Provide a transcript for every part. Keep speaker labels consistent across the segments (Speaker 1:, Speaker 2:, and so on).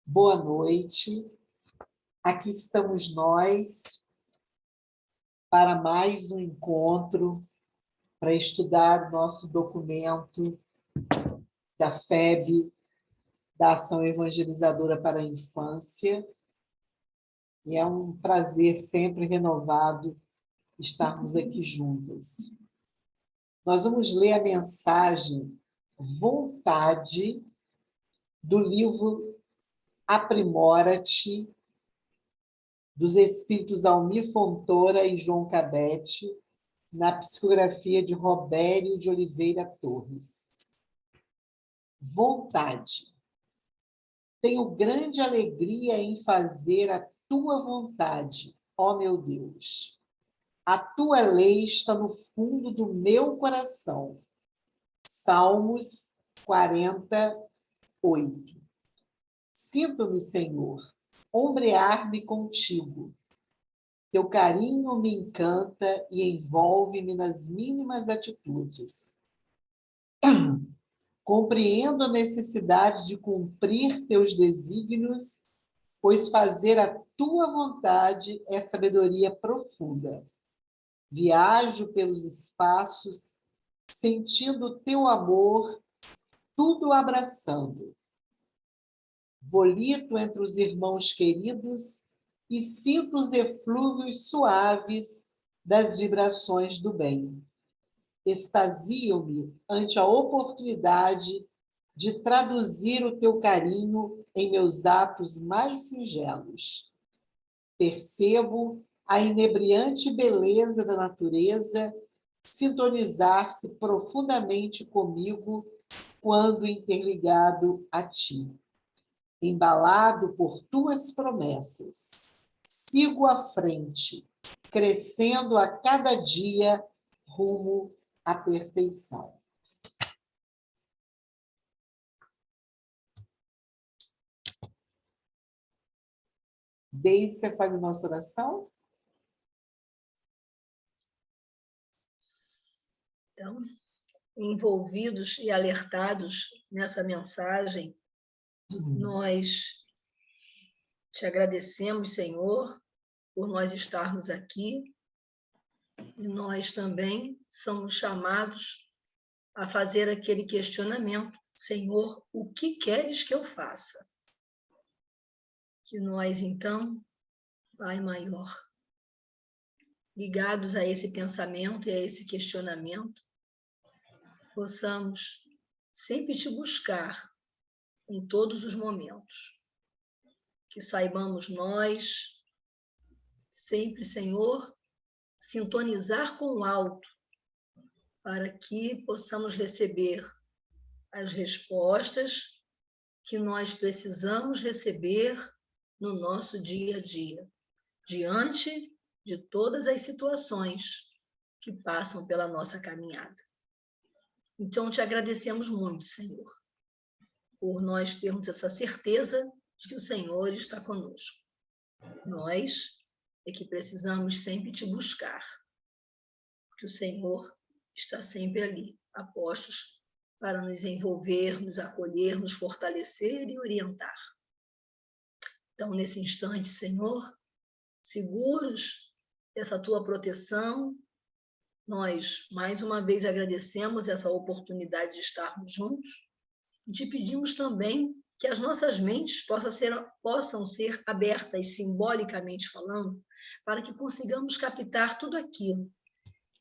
Speaker 1: Boa noite. Aqui estamos nós para mais um encontro para estudar o nosso documento da FEB, da Ação Evangelizadora para a Infância. E é um prazer sempre renovado estarmos aqui juntas. Nós vamos ler a mensagem Vontade do livro Aprimora-te, dos espíritos Almir Fontoura e João Cabete, na psicografia de Robério de Oliveira Torres. Vontade. Tenho grande alegria em fazer a tua vontade, ó meu Deus. A tua lei está no fundo do meu coração. Salmos 48. Sinto-me, Senhor, ombrear-me contigo. Teu carinho me encanta e envolve-me nas mínimas atitudes. Compreendo a necessidade de cumprir teus desígnios, pois fazer a tua vontade é sabedoria profunda. Viajo pelos espaços, sentindo o teu amor, tudo abraçando. Volito entre os irmãos queridos e sinto os eflúvios suaves das vibrações do bem. Extasio-me ante a oportunidade de traduzir o teu carinho em meus atos mais singelos. Percebo a inebriante beleza da natureza sintonizar-se profundamente comigo quando interligado a ti. Embalado por tuas promessas, sigo à frente, crescendo a cada dia rumo à perfeição. Deise, você faz a nossa oração?
Speaker 2: Então, envolvidos e alertados nessa mensagem, nós te agradecemos, Senhor, por nós estarmos aqui, e nós também somos chamados a fazer aquele questionamento: Senhor, o que queres que eu faça? Que nós, então, Pai maior, ligados a esse pensamento e a esse questionamento, possamos sempre te buscar em todos os momentos. Que saibamos nós, sempre, Senhor, sintonizar com o alto, para que possamos receber as respostas que nós precisamos receber no nosso dia a dia, diante de todas as situações que passam pela nossa caminhada. Então, te agradecemos muito, Senhor, por nós termos essa certeza de que o Senhor está conosco. Nós é que precisamos sempre te buscar, porque o Senhor está sempre ali, a postos para nos envolver, nos acolher, nos fortalecer e orientar. Então, nesse instante, Senhor, seguros dessa tua proteção, nós, mais uma vez, agradecemos essa oportunidade de estarmos juntos e te pedimos também que as nossas mentes possam ser abertas, simbolicamente falando, para que consigamos captar tudo aquilo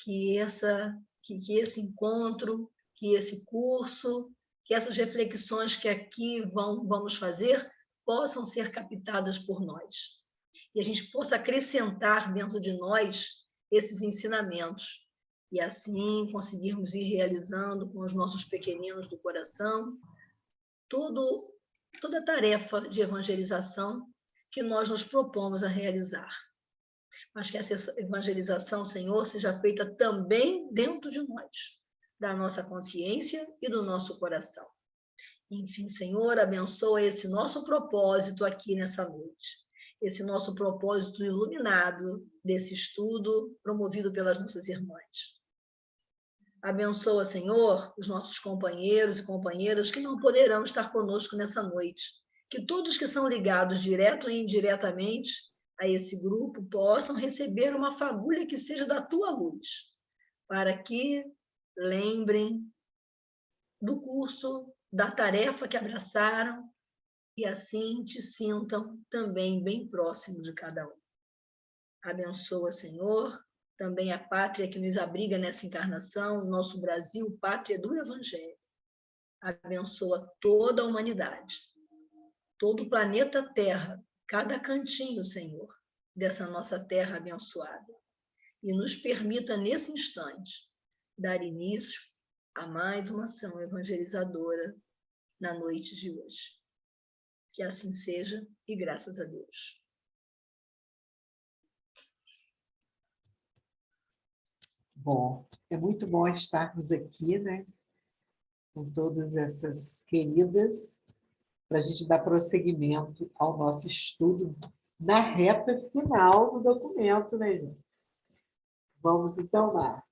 Speaker 2: que esse encontro, que esse curso, que essas reflexões que aqui vamos fazer, possam ser captadas por nós. E a gente possa acrescentar dentro de nós esses ensinamentos. E assim conseguirmos ir realizando com os nossos pequeninos do coração toda a tarefa de evangelização que nós nos propomos a realizar. Mas que essa evangelização, Senhor, seja feita também dentro de nós, da nossa consciência e do nosso coração. Enfim, Senhor, abençoa esse nosso propósito aqui nessa noite, esse nosso propósito iluminado desse estudo promovido pelas nossas irmãs. Abençoa, Senhor, os nossos companheiros e companheiras que não poderão estar conosco nessa noite, que todos que são ligados direto ou indiretamente a esse grupo possam receber uma fagulha que seja da tua luz, para que lembrem do curso, da tarefa que abraçaram e assim te sintam também bem próximo de cada um. Abençoa, Senhor, também a pátria que nos abriga nessa encarnação, o nosso Brasil, pátria do Evangelho. Abençoa toda a humanidade, todo o planeta Terra, cada cantinho, Senhor, dessa nossa terra abençoada. E nos permita, nesse instante, dar início a mais uma ação evangelizadora na noite de hoje. Que assim seja e graças a Deus.
Speaker 1: Bom, é muito bom estarmos aqui, né? Com todas essas queridas, para a gente dar prosseguimento ao nosso estudo na reta final do documento, né, gente? Vamos então lá.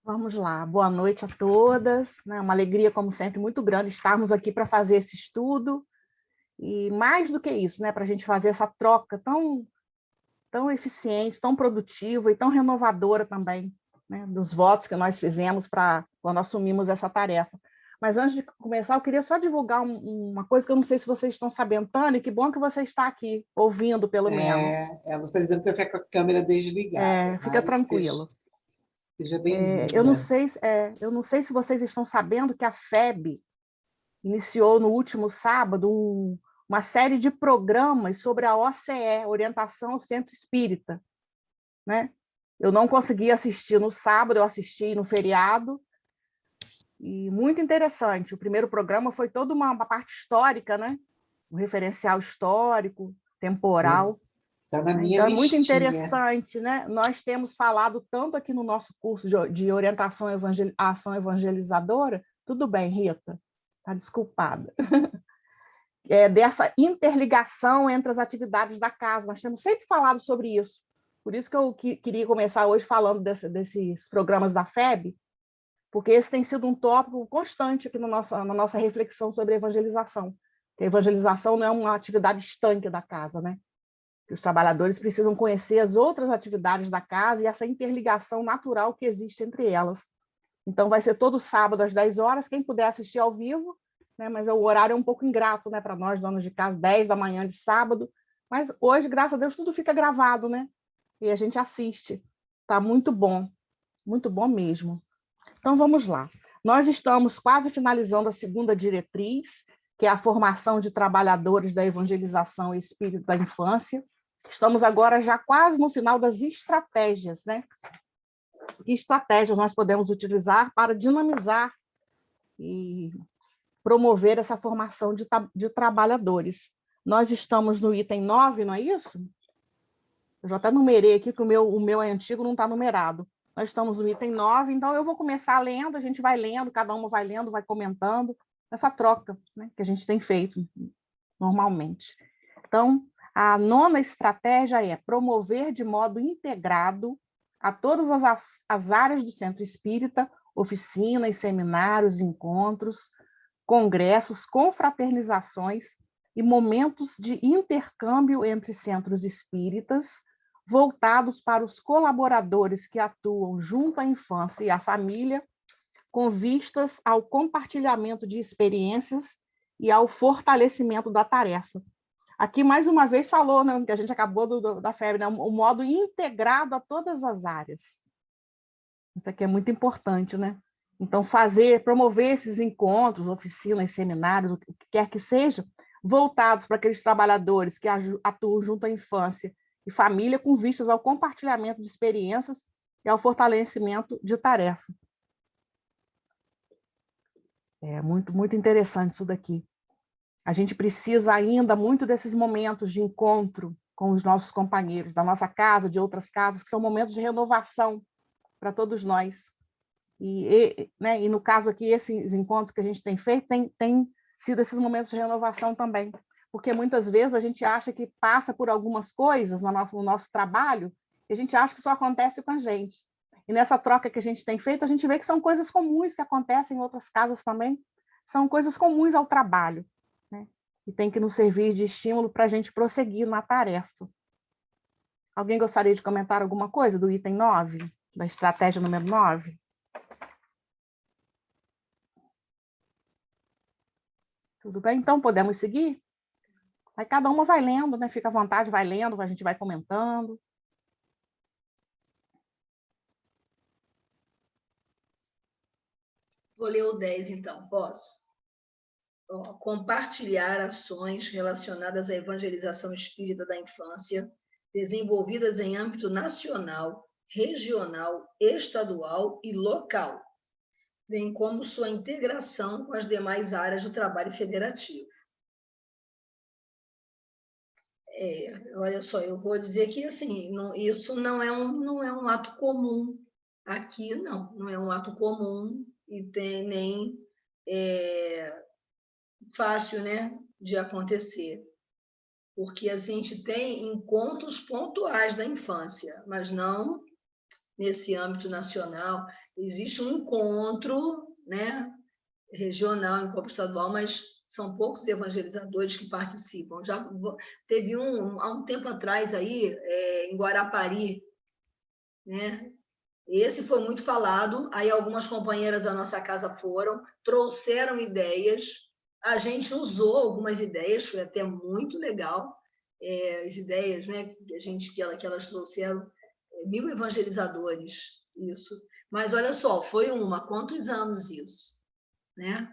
Speaker 3: Vamos lá, boa noite a todas, né? Uma alegria, como sempre, muito grande estarmos aqui para fazer esse estudo, e mais do que isso, né? Para a gente fazer essa troca tão eficiente, tão produtiva e tão renovadora também, né? Dos votos que nós fizemos quando assumimos essa tarefa. Mas antes de começar, eu queria só divulgar uma coisa que eu não sei se vocês estão sabendo, Tânia, que bom que você está aqui, ouvindo pelo menos.
Speaker 1: Ela está dizendo que eu fico com a câmera desligada.
Speaker 3: Fica tranquilo.
Speaker 1: Seja bem-vinda.
Speaker 3: Eu não sei se vocês estão sabendo que a FEB iniciou no último sábado uma série de programas sobre a OCE, Orientação ao Centro Espírita, né? Eu não consegui assistir no sábado, eu assisti no feriado, e muito interessante. O primeiro programa foi toda uma parte histórica, né? Um referencial histórico, temporal.
Speaker 1: Está na minha
Speaker 3: então, é
Speaker 1: listinha.
Speaker 3: muito interessante, né? Nós temos falado tanto aqui no nosso curso de orientação à ação evangelizadora. Tudo bem, Rita? Está desculpada. Dessa interligação entre as atividades da casa. Nós temos sempre falado sobre isso. Por isso que eu queria começar hoje falando desses programas da FEB, porque esse tem sido um tópico constante aqui na nossa reflexão sobre evangelização. A evangelização não é uma atividade estanque da casa, né? Os trabalhadores precisam conhecer as outras atividades da casa e essa interligação natural que existe entre elas. Então, vai ser todo sábado às 10 horas, quem puder assistir ao vivo, né? Mas o horário é um pouco ingrato, né, para nós, donos de casa, 10 da manhã de sábado. Mas hoje, graças a Deus, tudo fica gravado, né? E a gente assiste. Está muito bom mesmo. Então, vamos lá. Nós estamos quase finalizando a segunda diretriz, que é a formação de trabalhadores da evangelização e espírito da infância. Estamos agora já quase no final das estratégias, né? Que estratégias nós podemos utilizar para dinamizar e promover essa formação de trabalhadores. Nós estamos no item 9, não é isso? Eu já até numerei aqui, que o meu é antigo, não está numerado. Nós estamos no item 9, então eu vou começar lendo, a gente vai lendo, cada uma vai lendo, vai comentando, essa troca, né, que a gente tem feito normalmente. Então, a nona estratégia é promover de modo integrado a todas as áreas do Centro Espírita, oficinas, seminários, encontros, congressos, confraternizações e momentos de intercâmbio entre centros espíritas, voltados para os colaboradores que atuam junto à infância e à família, com vistas ao compartilhamento de experiências e ao fortalecimento da tarefa. Aqui, mais uma vez, falou, né, que a gente acabou da FEB, né, o modo integrado a todas as áreas. Isso aqui é muito importante, né? Então, promover esses encontros, oficinas, seminários, o que quer que seja, voltados para aqueles trabalhadores que atuam junto à infância e família, com vistas ao compartilhamento de experiências e ao fortalecimento de tarefa. É muito interessante isso daqui. A gente precisa ainda muito desses momentos de encontro com os nossos companheiros, da nossa casa, de outras casas, que são momentos de renovação para todos nós. Né, e no caso aqui, esses encontros que a gente tem feito, tem sido esses momentos de renovação também, porque muitas vezes a gente acha que passa por algumas coisas no nosso trabalho, e a gente acha que só acontece com a gente. E nessa troca que a gente tem feito, a gente vê que são coisas comuns que acontecem em outras casas também, são coisas comuns ao trabalho, né? e tem que nos servir de estímulo para a gente prosseguir na tarefa. Alguém gostaria de comentar alguma coisa do item 9, da estratégia número 9? Tudo bem? Então, podemos seguir? Aí cada uma vai lendo, né? Fica à vontade, vai lendo, a gente vai comentando.
Speaker 2: Vou ler o 10, então, posso? Compartilhar ações relacionadas à evangelização espírita da infância, desenvolvidas em âmbito nacional, regional, estadual e local, bem como sua integração com as demais áreas do trabalho federativo. Olha só, eu vou dizer que assim, isso não é um ato comum aqui, não é um ato comum e nem fácil, né, de acontecer, porque a gente tem encontros pontuais da infância, mas não nesse âmbito nacional. Existe um encontro, né, regional, encontro estadual, mas são poucos evangelizadores que participam. Já teve há um tempo atrás aí, em Guarapari, né? Esse foi muito falado, aí algumas companheiras da nossa casa foram, trouxeram ideias, a gente usou algumas ideias, foi até muito legal, as ideias, né, que elas trouxeram, 1000 evangelizadores, isso. Mas olha só, foi quantos anos isso, né?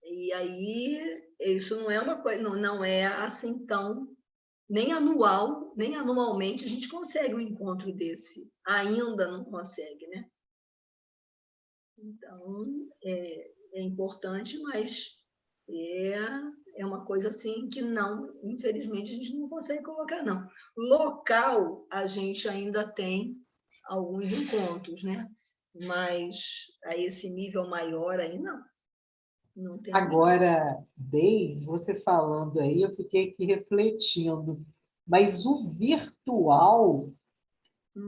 Speaker 2: E aí, isso não é uma coisa, não é assim tão, nem anualmente a gente consegue um encontro desse. Ainda não consegue, né? Então, é importante, mas é uma coisa assim que não, infelizmente, a gente não consegue colocar, não. Local, a gente ainda tem alguns encontros, né? Mas a esse nível maior aí, não. Não tem.
Speaker 1: Agora, Deise, você falando aí, eu fiquei aqui refletindo, mas o virtual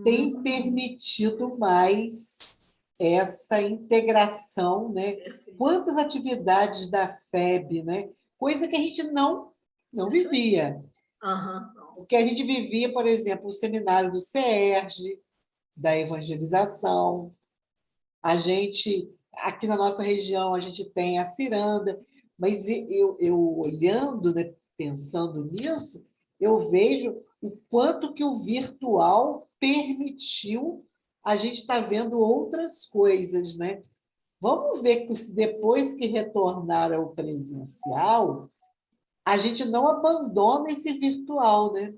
Speaker 1: tem permitido mais essa integração, né? Quantas atividades da FEB, né? Coisa que a gente não vivia. O que a gente vivia, por exemplo, o seminário do CERJ, da evangelização. A gente, aqui na nossa região, a gente tem a ciranda, mas eu olhando, né, pensando nisso, eu vejo o quanto que o virtual permitiu a gente estar vendo outras coisas, né? Vamos ver que se depois que retornar ao presencial, a gente não abandona esse virtual, né?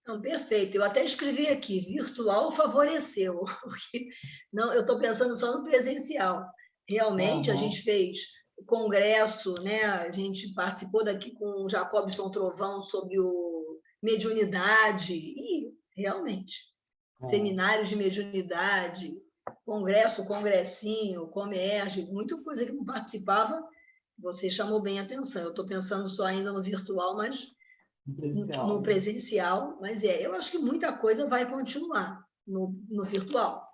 Speaker 2: Não, perfeito. Eu até escrevi aqui, virtual favoreceu, porque não, eu estou pensando só no presencial. Realmente, a gente fez o congresso, né? A gente participou daqui com o Jacobson Trovão sobre o mediunidade, e realmente, seminários de mediunidade, congressinho, Comerge, muita coisa que não participava, você chamou bem a atenção. Eu estou pensando só ainda no virtual, mas no presencial, mas eu acho que muita coisa vai continuar no virtual.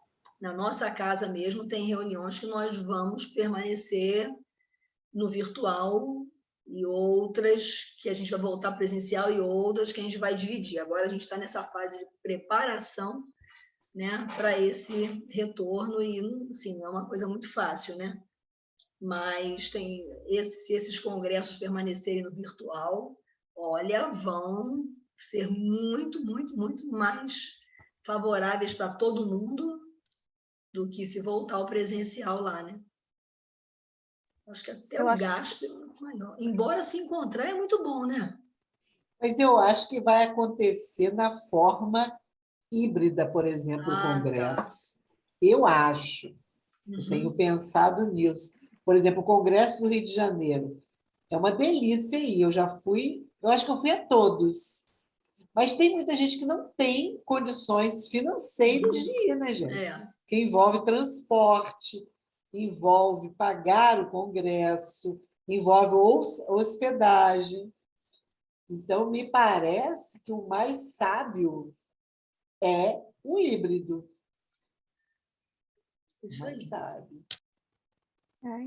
Speaker 2: Na nossa casa mesmo tem reuniões que nós vamos permanecer no virtual e outras que a gente vai voltar presencial e outras que a gente vai dividir. Agora a gente está nessa fase de preparação, né, para esse retorno e, sim, não é uma coisa muito fácil, né? Mas tem se esses congressos permanecerem no virtual, olha, vão ser muito, muito, muito mais favoráveis para todo mundo do que se voltar ao presencial lá, né? Acho que até o gasto é muito maior. Embora se encontrar é muito bom, né?
Speaker 1: Mas eu acho que vai acontecer na forma híbrida, por exemplo, o Congresso. Tá. Eu acho. Eu tenho pensado nisso. Por exemplo, o Congresso do Rio de Janeiro. É uma delícia aí. Eu já fui, eu acho que eu fui a todos. Mas tem muita gente que não tem condições financeiras de ir, né, gente? Que envolve transporte, envolve pagar o congresso, envolve hospedagem. Então, me parece que o mais sábio é o híbrido.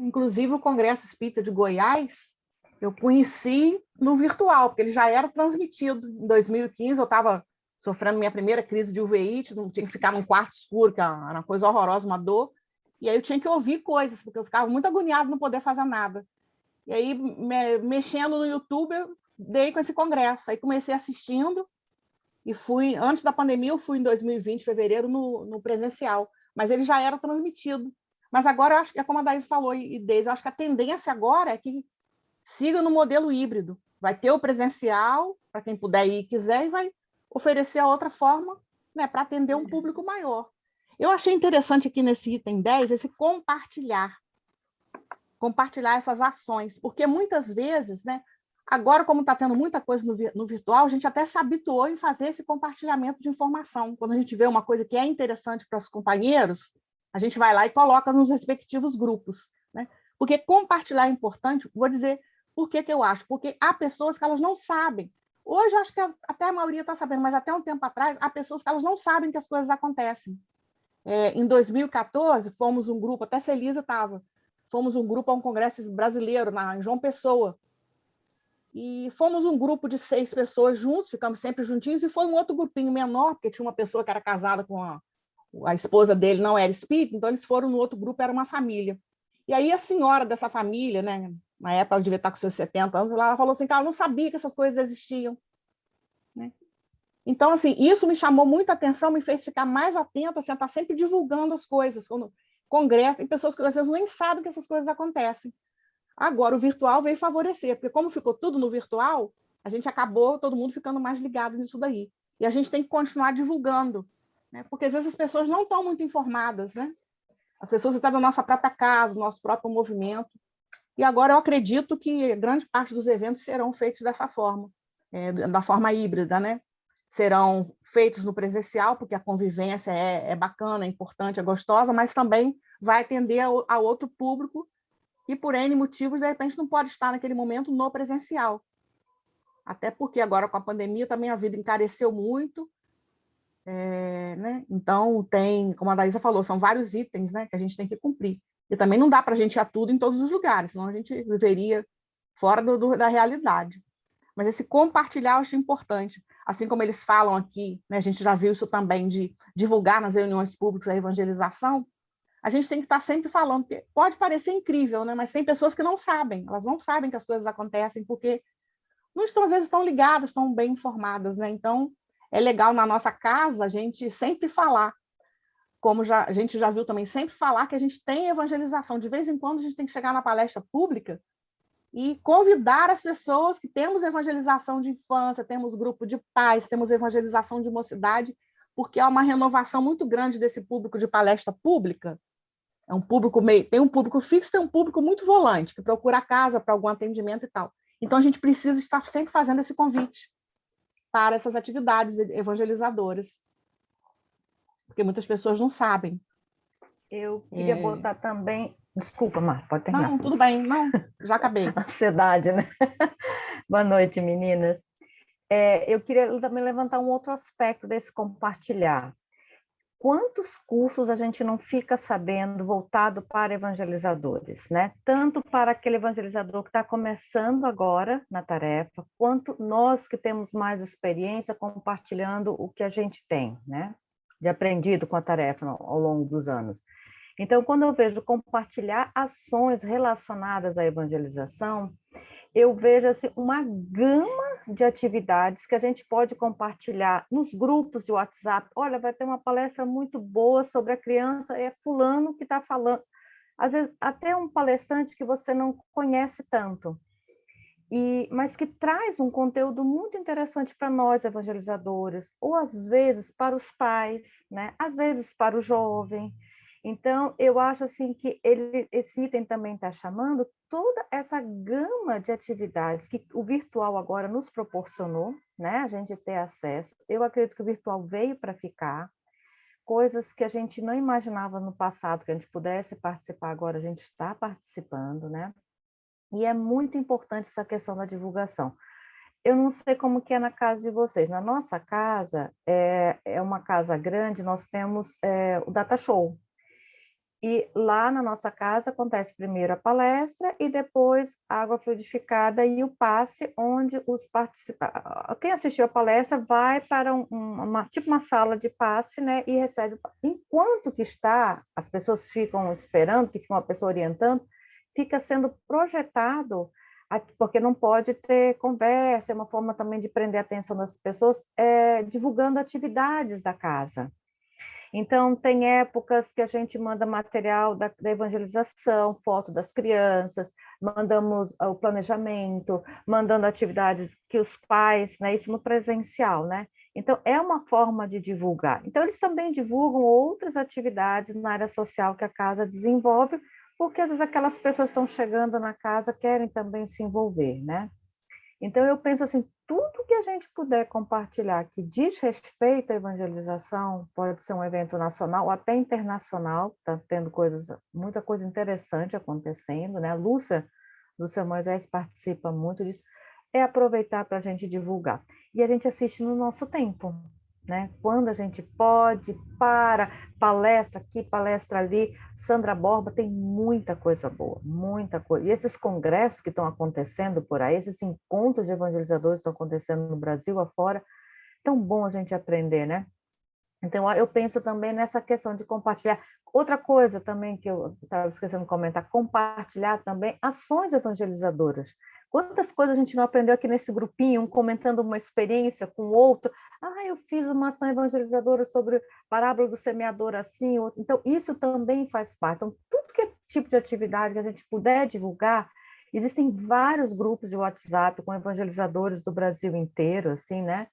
Speaker 3: Inclusive, o Congresso Espírita de Goiás Eu conheci no virtual, porque ele já era transmitido. Em 2015, eu estava sofrendo minha primeira crise de uveíte, não tinha que ficar num quarto escuro, que era uma coisa horrorosa, uma dor. E aí eu tinha que ouvir coisas, porque eu ficava muito agoniada não poder fazer nada. E aí, mexendo no YouTube, eu dei com esse congresso. Aí comecei assistindo e fui, antes da pandemia, eu fui em 2020, fevereiro, no presencial. Mas ele já era transmitido. Mas agora, eu acho que é como a Daís falou, e Deise, eu acho que a tendência agora é que siga no modelo híbrido. Vai ter o presencial, para quem puder ir e quiser, e vai oferecer a outra forma, né, para atender um público maior. Eu achei interessante aqui nesse item 10 esse compartilhar essas ações, porque muitas vezes, né, agora, como está tendo muita coisa no virtual, a gente até se habituou em fazer esse compartilhamento de informação. Quando a gente vê uma coisa que é interessante para os companheiros, a gente vai lá e coloca nos respectivos grupos, né? Porque compartilhar é importante, vou dizer por que eu acho, porque há pessoas que elas não sabem. Hoje, eu acho que até a maioria está sabendo, mas até um tempo atrás, há pessoas que elas não sabem que as coisas acontecem. Em 2014, fomos um grupo, até a Celisa estava, fomos um grupo a um congresso brasileiro, em João Pessoa, e fomos um grupo de 6 pessoas juntos, ficamos sempre juntinhos, e foi um outro grupinho menor, porque tinha uma pessoa que era casada com a esposa dele, não era espírita, então eles foram no outro grupo, era uma família. E aí a senhora dessa família, né, na época ela devia estar com seus 70 anos, ela falou assim que ela não sabia que essas coisas existiam, né? Então, assim, isso me chamou muita atenção, me fez ficar mais atenta, assim, a estar sempre divulgando as coisas. Quando congresso, tem pessoas que às vezes nem sabem que essas coisas acontecem. Agora, o virtual veio favorecer, porque como ficou tudo no virtual, a gente acabou, todo mundo ficando mais ligado nisso daí. E a gente tem que continuar divulgando, né? Porque às vezes as pessoas não estão muito informadas, né? As pessoas estão na nossa própria casa, no nosso próprio movimento. E agora eu acredito que grande parte dos eventos serão feitos dessa forma, da forma híbrida, né? Serão feitos no presencial, porque a convivência é bacana, é importante, é gostosa, mas também vai atender a outro público que, por N motivos, de repente não pode estar naquele momento no presencial. Até porque agora, com a pandemia, também a vida encareceu muito, né? Então, como a Daísa falou, são vários itens, né, que a gente tem que cumprir. E também não dá para a gente ir a tudo em todos os lugares, senão a gente viveria fora da realidade. Mas esse compartilhar eu acho importante. Assim como eles falam aqui, né, a gente já viu isso também de divulgar nas reuniões públicas a evangelização, a gente tem que estar sempre falando, porque pode parecer incrível, né, mas tem pessoas que não sabem, elas não sabem que as coisas acontecem, porque não estão, às vezes, tão ligadas, estão bem informadas, né? Então, é legal na nossa casa a gente sempre falar, como a gente já viu também, sempre falar que a gente tem evangelização. De vez em quando a gente tem que chegar na palestra pública e convidar as pessoas que temos evangelização de infância, temos grupo de pais, temos evangelização de mocidade, porque há uma renovação muito grande desse público de palestra pública. É um público tem um público fixo, tem um público muito volante, que procura a casa para algum atendimento e tal. Então, a gente precisa estar sempre fazendo esse convite para essas atividades evangelizadoras, porque muitas pessoas não sabem.
Speaker 4: Eu queria botar também... Desculpa, Mar, pode terminar.
Speaker 3: Não, tudo bem, não, já acabei.
Speaker 4: Ansiedade, né? Boa noite, meninas. Eu queria também levantar um outro aspecto desse compartilhar. Quantos cursos a gente não fica sabendo voltado para evangelizadores, né? Tanto para aquele evangelizador que está começando agora na tarefa, quanto nós que temos mais experiência compartilhando o que a gente tem, né? De aprendido com a tarefa ao longo dos anos. Então, quando eu vejo compartilhar ações relacionadas à evangelização, eu vejo assim, uma gama de atividades que a gente pode compartilhar nos grupos de WhatsApp. Olha, vai ter uma palestra muito boa sobre a criança, é fulano que está falando. Às vezes, até um palestrante que você não conhece tanto, mas que traz um conteúdo muito interessante para nós, evangelizadores, ou às vezes para os pais, né? Às vezes para o jovem. Então, eu acho assim que esse item também está chamando toda essa gama de atividades que o virtual agora nos proporcionou, né? A gente ter acesso. Eu acredito que o virtual veio para ficar. Coisas que a gente não imaginava no passado que a gente pudesse participar, agora a gente está participando, né? E é muito importante essa questão da divulgação. Eu não sei como que é na casa de vocês. Na nossa casa, é uma casa grande, nós temos o Data Show. E lá na nossa casa acontece primeiro a palestra e depois a água fluidificada e o passe, onde os participantes, quem assistiu a palestra vai para tipo uma sala de passe, né, e recebe. Enquanto que as pessoas ficam esperando, que fica uma pessoa orientando, fica sendo projetado, porque não pode ter conversa, é uma forma também de prender a atenção das pessoas, divulgando atividades da casa. Então, tem épocas que a gente manda material da evangelização, foto das crianças, mandamos o planejamento, mandando atividades que os pais, né, isso no presencial, né? Então, é uma forma de divulgar. Então, eles também divulgam outras atividades na área social que a casa desenvolve, porque às vezes aquelas pessoas estão chegando na casa, querem também se envolver, né? Então, eu penso assim, tudo que a gente puder compartilhar que diz respeito à evangelização, pode ser um evento nacional ou até internacional, está tendo muita coisa interessante acontecendo, né? A Lúcia Moisés participa muito disso, é aproveitar para a gente divulgar. E a gente assiste no nosso tempo, né? Quando a gente pode, palestra aqui, palestra ali. Sandra Borba tem muita coisa boa, muita coisa. E esses congressos que estão acontecendo por aí, esses encontros de evangelizadores que estão acontecendo no Brasil afora, tão bom a gente aprender, né? Então, eu penso também nessa questão de compartilhar. Outra coisa também que eu estava esquecendo de comentar, compartilhar também ações evangelizadoras. Quantas coisas a gente não aprendeu aqui nesse grupinho, um comentando uma experiência com o outro. Eu fiz uma ação evangelizadora sobre a parábola do semeador assim. Outro. Então, isso também faz parte. Então, tudo que é tipo de atividade que a gente puder divulgar, existem vários grupos de WhatsApp com evangelizadores do Brasil inteiro, assim, né?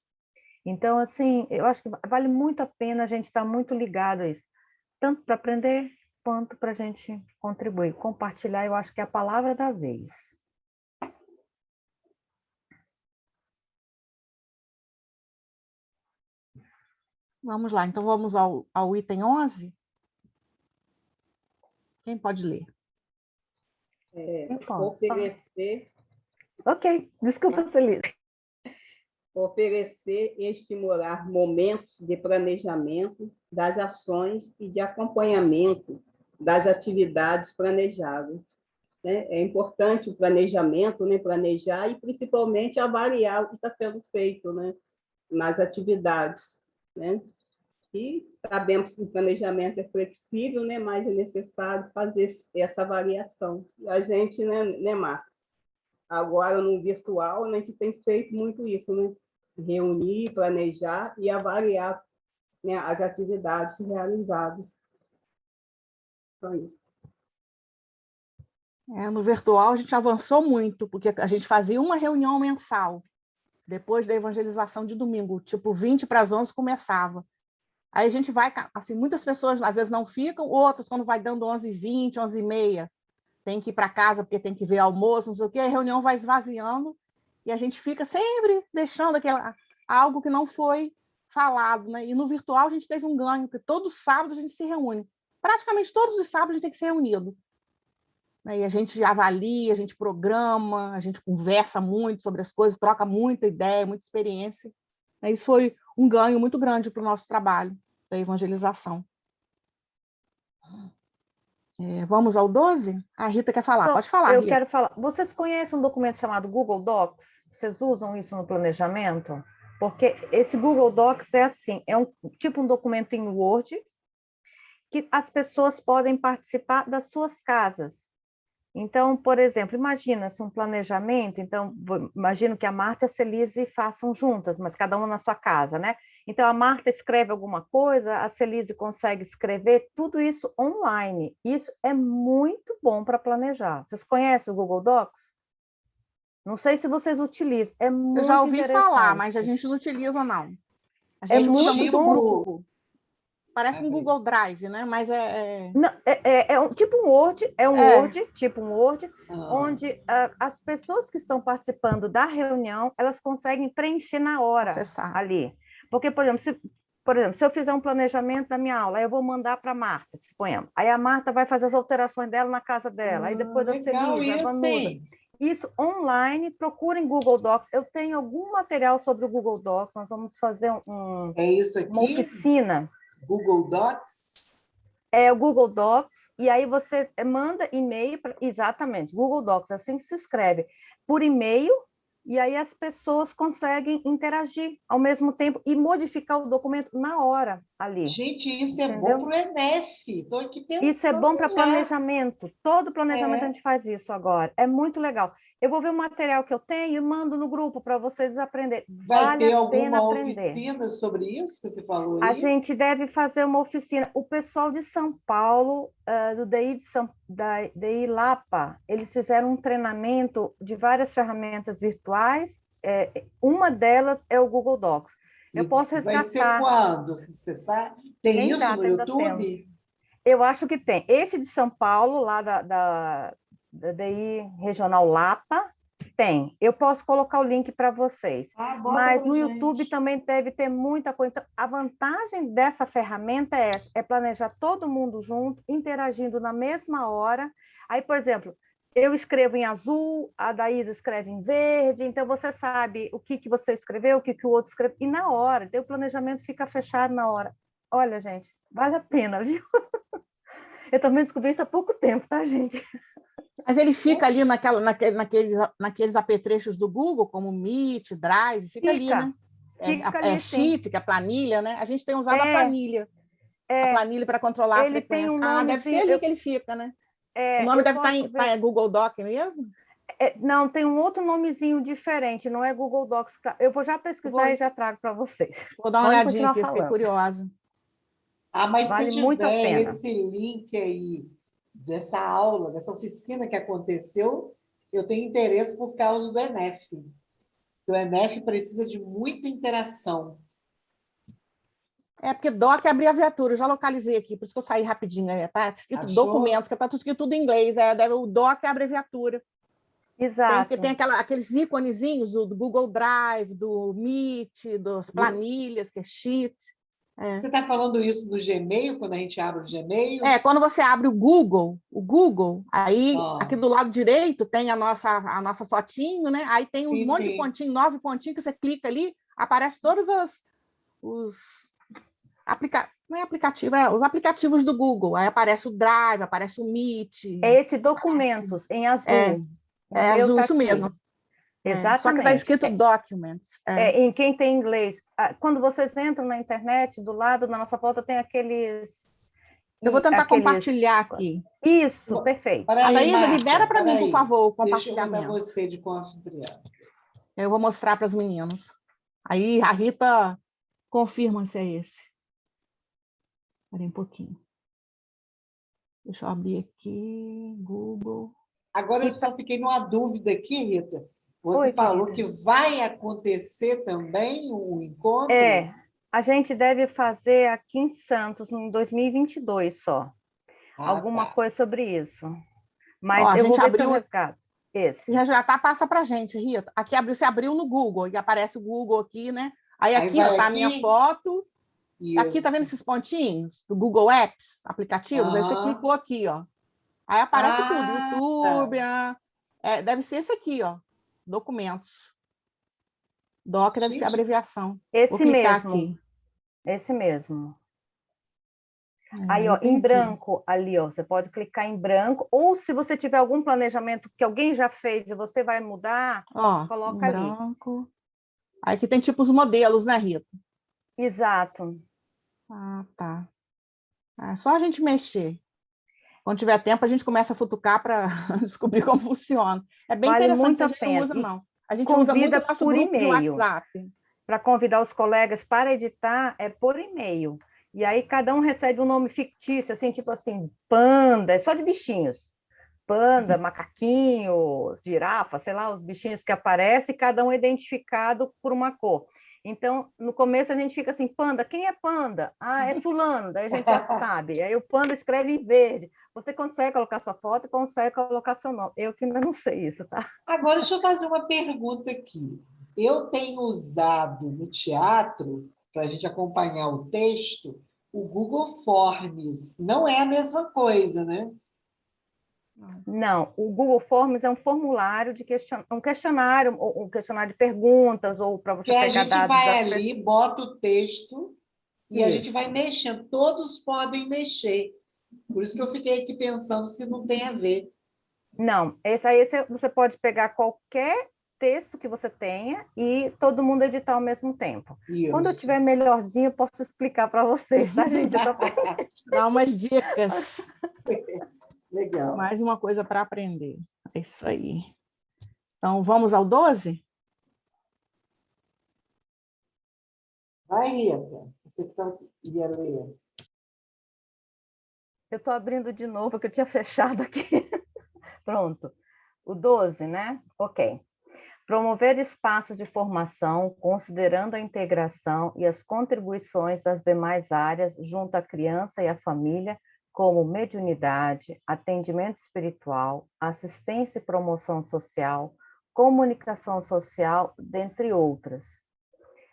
Speaker 4: Então, assim, eu acho que vale muito a pena a gente estar muito ligado a isso, tanto para aprender quanto para a gente contribuir. Compartilhar, eu acho que é a palavra da vez.
Speaker 3: Vamos lá, então vamos ao item 11? Quem pode ler?
Speaker 5: Oferecer.
Speaker 4: Ok, desculpa, Celise.
Speaker 5: Oferecer e estimular momentos de planejamento das ações e de acompanhamento das atividades planejadas. Né? É importante o planejamento, né? Planejar e, principalmente, avaliar o que está sendo feito, né? Nas atividades. Né? E sabemos que o planejamento é flexível, né? Mas é necessário fazer essa avaliação. E a gente, né, Marta? Agora, no virtual, a gente tem feito muito isso, né? Reunir, planejar e avaliar, né, as atividades realizadas. Então, isso.
Speaker 3: No virtual, a gente avançou muito, porque a gente fazia uma reunião mensal, depois da evangelização de domingo, tipo 20 para as 11 começava. Aí a gente vai, assim, muitas pessoas às vezes não ficam, outras quando vai dando 11h20, 11h30, tem que ir para casa porque tem que ver almoço, não sei o quê, a reunião vai esvaziando e a gente fica sempre deixando algo que não foi falado, né? E no virtual a gente teve um ganho, porque todo sábado a gente se reúne. Praticamente todos os sábados a gente tem que ser reunido. E a gente avalia, a gente programa, a gente conversa muito sobre as coisas, troca muita ideia, muita experiência. Isso foi um ganho muito grande para o nosso trabalho da evangelização. Vamos ao 12? A Rita quer falar, pode falar,
Speaker 4: Eu
Speaker 3: Rita.
Speaker 4: quero falar. Vocês conhecem um documento chamado Google Docs? Vocês usam isso no planejamento? Porque esse Google Docs é assim, é um documento em Word que as pessoas podem participar das suas casas. Então, por exemplo, imagina-se um planejamento, então, imagino que a Marta e a Celise façam juntas, mas cada uma na sua casa, né? Então, a Marta escreve alguma coisa, a Celise consegue escrever, tudo isso online. Isso é muito bom para planejar. Vocês conhecem o Google Docs? Não sei se vocês utilizam, é muito interessante.
Speaker 3: Eu já ouvi falar, mas a gente não utiliza, não. A gente usa muito grupo. Parece um Google Drive, né? Mas
Speaker 4: Não, tipo um Word, tipo um Word, onde as pessoas que estão participando da reunião, elas conseguem preencher na hora.
Speaker 3: Acessar.
Speaker 4: Ali. Porque, por exemplo, se eu fizer um planejamento da minha aula, eu vou mandar para a Marta, suponhamos. Aí a Marta vai fazer as alterações dela na casa dela. Aí depois a Celise, a Vanusa. Isso online, procurem Google Docs. Eu tenho algum material sobre o Google Docs, nós vamos fazer
Speaker 1: É isso aqui?
Speaker 4: uma oficina.
Speaker 1: Google Docs?
Speaker 4: É o Google Docs, e aí você manda e-mail, exatamente, Google Docs, assim que se escreve, por e-mail, e aí as pessoas conseguem interagir ao mesmo tempo e modificar o documento na hora ali,
Speaker 1: Gente, isso é bom
Speaker 4: entendeu?
Speaker 1: para o ENEF. Estou aqui
Speaker 4: Isso é
Speaker 1: pensando
Speaker 4: bom para
Speaker 1: já.
Speaker 4: planejamento. Todo planejamento a
Speaker 1: É.
Speaker 4: gente faz isso agora. É muito legal. Eu vou ver o material que eu tenho e mando no grupo para vocês aprenderem.
Speaker 1: Vai
Speaker 4: Vale
Speaker 1: ter
Speaker 4: a pena
Speaker 1: alguma
Speaker 4: aprender.
Speaker 1: oficina sobre isso que você falou
Speaker 4: A
Speaker 1: aí?
Speaker 4: gente deve fazer uma oficina. O pessoal de São Paulo, do DI, da DI Lapa, eles fizeram um treinamento de várias ferramentas virtuais. Uma delas é o Google Docs. Eu
Speaker 1: E
Speaker 4: posso
Speaker 1: vai ser
Speaker 4: resgatar,
Speaker 1: quando? Você sabe? Tem
Speaker 4: tem
Speaker 1: isso no
Speaker 4: data, ainda temos.
Speaker 1: YouTube?
Speaker 4: Eu acho que tem. Esse de São Paulo, lá da DI Regional Lapa, tem. Eu posso colocar o link para vocês.
Speaker 1: Ah, bota
Speaker 4: Mas
Speaker 1: pra
Speaker 4: no YouTube
Speaker 1: gente.
Speaker 4: também deve ter muita coisa. Então, a vantagem dessa ferramenta é essa, é planejar todo mundo junto, interagindo na mesma hora. Aí, por exemplo, eu escrevo em azul, a Daísa escreve em verde, então você sabe o que você escreveu, o que o outro escreveu, e na hora, então o planejamento fica fechado na hora. Olha, gente, vale a pena, viu? Eu também descobri isso há pouco tempo, tá, gente?
Speaker 3: Mas ele fica ali naqueles apetrechos do Google, como Meet, Drive, fica ali, né?
Speaker 4: Fica ali, sim.
Speaker 3: Sheet, que é a planilha, né? A gente tem usado
Speaker 4: É,
Speaker 3: a
Speaker 4: é.
Speaker 3: planilha para controlar a
Speaker 4: Ele tem
Speaker 3: frequência.
Speaker 4: um
Speaker 3: Ah, deve ser
Speaker 4: nomezinho.
Speaker 3: ali que ele fica, né? O nome
Speaker 4: Eu
Speaker 3: deve estar
Speaker 4: posso
Speaker 3: tá
Speaker 4: ver.
Speaker 3: em Google Doc mesmo?
Speaker 4: Não, tem um outro nomezinho diferente, não é Google Docs. Eu vou já pesquisar e já trago para vocês.
Speaker 3: Vou dar uma
Speaker 4: Podem
Speaker 3: olhadinha
Speaker 4: continuar
Speaker 3: aqui, fiquei
Speaker 4: falando.
Speaker 3: curiosa.
Speaker 1: Ah, mas se
Speaker 4: Vale muito a
Speaker 1: tiver
Speaker 4: pena.
Speaker 1: esse link aí dessa aula, dessa oficina que aconteceu, eu tenho interesse por causa do ENEF. O ENEF precisa de muita interação.
Speaker 3: É porque DOC é abreviatura, eu já localizei aqui, por isso que eu saí rapidinho. Tá escrito
Speaker 1: Achou?
Speaker 3: documentos, que está tudo escrito tudo em inglês. O DOC é abreviatura. Porque
Speaker 4: Exato.
Speaker 3: tem aqueles íconezinhos do Google Drive, do Meet, das planilhas, que é Sheet.
Speaker 1: Você está falando isso do Gmail, quando a gente abre o Gmail?
Speaker 3: Quando você abre o Google, aí
Speaker 1: Ah,
Speaker 3: aqui do lado direito tem a nossa fotinho, né? Aí tem uns
Speaker 1: sim,
Speaker 3: monte de
Speaker 1: sim.
Speaker 3: pontinho, 9 pontinhos que você clica ali, aparece todos os não é aplicativo, os aplicativos do Google. Aí aparece o Drive, aparece o Meet.
Speaker 4: É esse documentos em azul. O
Speaker 3: É
Speaker 4: meu
Speaker 3: azul,
Speaker 4: está
Speaker 3: isso
Speaker 4: aqui.
Speaker 3: mesmo. Só que está
Speaker 4: Exatamente.
Speaker 3: escrito Documents.
Speaker 4: Em quem tem inglês. Quando vocês entram na internet, do lado, na nossa volta, tem aqueles.
Speaker 3: Eu vou tentar
Speaker 4: aqueles...
Speaker 3: compartilhar aqui.
Speaker 4: Isso, perfeito.
Speaker 3: A
Speaker 1: Peraí,
Speaker 3: Daísa,
Speaker 1: Marta,
Speaker 3: libera para mim, por
Speaker 1: peraí.
Speaker 3: favor, o
Speaker 1: Deixa eu mandar
Speaker 3: compartilhamento.
Speaker 1: você de confitriã.
Speaker 3: Eu vou mostrar para as meninas. Aí a Rita confirma se é esse. Espera um pouquinho. Deixa eu abrir aqui, Google.
Speaker 1: Agora eu só fiquei numa dúvida aqui, Rita. Você
Speaker 4: Oi,
Speaker 1: falou
Speaker 4: querida.
Speaker 1: que vai acontecer também um encontro?
Speaker 4: A gente deve fazer aqui em Santos, em 2022 só. Alguma
Speaker 1: Tá.
Speaker 4: coisa sobre isso. Mas
Speaker 3: A
Speaker 4: eu vou
Speaker 3: gente
Speaker 4: ver se eu
Speaker 3: abriu.
Speaker 4: resgato. Esse.
Speaker 3: Se resgatar, passa para a gente, Rita. Aqui você abriu no Google e aparece o Google aqui, né? Aí aqui
Speaker 1: vai
Speaker 3: está a
Speaker 1: aqui.
Speaker 3: minha foto. Aqui está vendo
Speaker 1: Isso.
Speaker 3: esses pontinhos do Google Apps, aplicativos? Aí você
Speaker 1: Aham.
Speaker 3: clicou aqui, ó. Aí aparece tudo, YouTube,
Speaker 1: Tá.
Speaker 3: deve ser esse aqui, ó. Documentos. Doc deve ser a
Speaker 1: Gente,
Speaker 3: abreviação. Vou
Speaker 4: Esse
Speaker 3: clicar
Speaker 4: mesmo.
Speaker 3: aqui.
Speaker 4: Esse mesmo. Aí,
Speaker 3: Aí
Speaker 4: ó,
Speaker 3: tem
Speaker 4: em
Speaker 3: aqui.
Speaker 4: branco, ali, ó, você pode clicar em branco, ou se você tiver algum planejamento que alguém já fez e você vai mudar,
Speaker 3: Ó,
Speaker 4: coloca
Speaker 3: em
Speaker 4: ali.
Speaker 3: branco. Aí aqui tem tipo os modelos, né, Rita?
Speaker 4: Exato.
Speaker 3: Ah, tá. É só a gente mexer. Quando tiver tempo, a gente começa a futucar para descobrir como funciona. É bem
Speaker 4: Vale
Speaker 3: interessante,
Speaker 4: muito
Speaker 3: a
Speaker 4: a
Speaker 3: gente não
Speaker 4: pena.
Speaker 3: usa,
Speaker 4: E
Speaker 3: não. A gente usa muito
Speaker 4: convida
Speaker 3: o nosso
Speaker 4: por
Speaker 3: grupo de
Speaker 4: e-mail.
Speaker 3: WhatsApp.
Speaker 4: Para convidar os colegas para editar, é por e-mail. E aí cada um recebe um nome fictício, assim, tipo assim, panda, é só de bichinhos. Panda, macaquinho, girafa, sei lá, os bichinhos que aparecem, cada um é identificado por uma cor. Então, no começo a gente fica assim, panda, quem é panda? Ah, é fulano, daí a gente já sabe. Aí o panda escreve em verde. Você consegue colocar sua foto e consegue colocar seu nome. Eu que ainda não sei isso, tá?
Speaker 1: Agora, deixa eu fazer uma pergunta aqui. Eu tenho usado no teatro, para a gente acompanhar o texto, o Google Forms. Não é a mesma coisa, né?
Speaker 4: Não, o Google Forms é um formulário de um questionário de perguntas, ou para você
Speaker 1: Que a
Speaker 4: pegar
Speaker 1: gente
Speaker 4: dados
Speaker 1: vai
Speaker 4: das
Speaker 1: ali,
Speaker 4: pessoas.
Speaker 1: bota o texto e a gente vai
Speaker 4: Isso.
Speaker 1: mexendo. Todos podem mexer. Por isso que eu fiquei aqui pensando se não tem a ver.
Speaker 4: Não, esse aí você pode pegar qualquer texto que você tenha e todo mundo editar ao mesmo tempo. Quando eu
Speaker 1: Isso.
Speaker 4: tiver melhorzinho, eu posso explicar para vocês, tá, gente? Eu só...
Speaker 3: Dá umas dicas.
Speaker 1: Legal.
Speaker 3: Mais uma coisa para aprender. É isso aí. Então, vamos ao 12?
Speaker 1: Vai, Rita. Você que ia ler.
Speaker 4: Eu estou abrindo de novo, porque eu tinha fechado aqui. Pronto. O 12, né? Ok. Promover espaços de formação, considerando a integração e as contribuições das demais áreas junto à criança e à família, como mediunidade, atendimento espiritual, assistência e promoção social, comunicação social, dentre outras.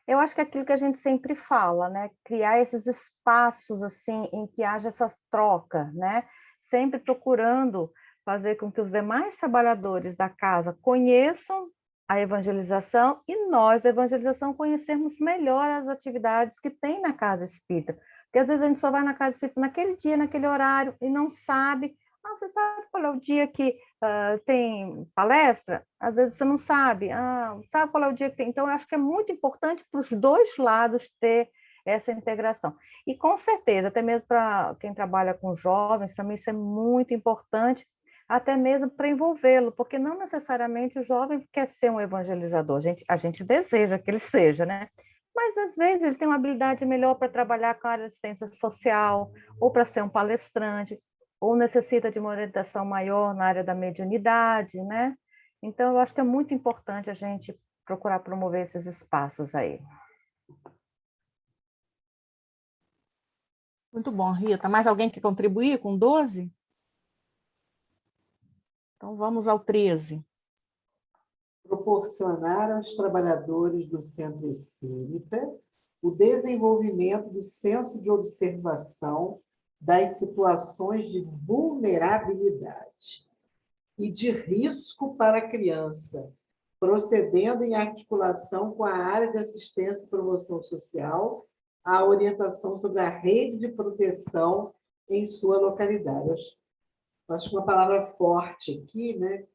Speaker 4: Eu acho que é aquilo que a gente sempre fala, né? Criar esses espaços assim em que haja essa troca, né? Sempre procurando fazer com que os demais trabalhadores da casa conheçam a evangelização e nós, da evangelização, conhecermos melhor as atividades que tem na casa espírita. Porque às vezes a gente só vai na casa espírita naquele dia, naquele horário, e não sabe. Ah, você sabe qual é o dia que tem palestra? Às vezes você não sabe. Ah, sabe qual é o dia que tem? Então, eu acho que é muito importante para os dois lados ter essa integração. E com certeza, até mesmo para quem trabalha com jovens, também isso é muito importante, até mesmo para envolvê-lo, porque não necessariamente o jovem quer ser um evangelizador, a gente deseja que ele seja, né? Mas às vezes ele tem uma habilidade melhor para trabalhar com a área de assistência social, ou para ser um palestrante, ou necessita de uma orientação maior na área da mediunidade, né? Então, eu acho que é muito importante a gente procurar promover esses espaços aí.
Speaker 3: Muito bom, Rita. Mais alguém quer contribuir com 12? Então, vamos ao 13.
Speaker 1: Proporcionar aos trabalhadores do centro espírita o desenvolvimento do senso de observação das situações de vulnerabilidade e de risco para a criança, procedendo em articulação com a área de assistência e promoção social, a orientação sobre a rede de proteção em sua localidade. Acho que uma palavra forte aqui, né,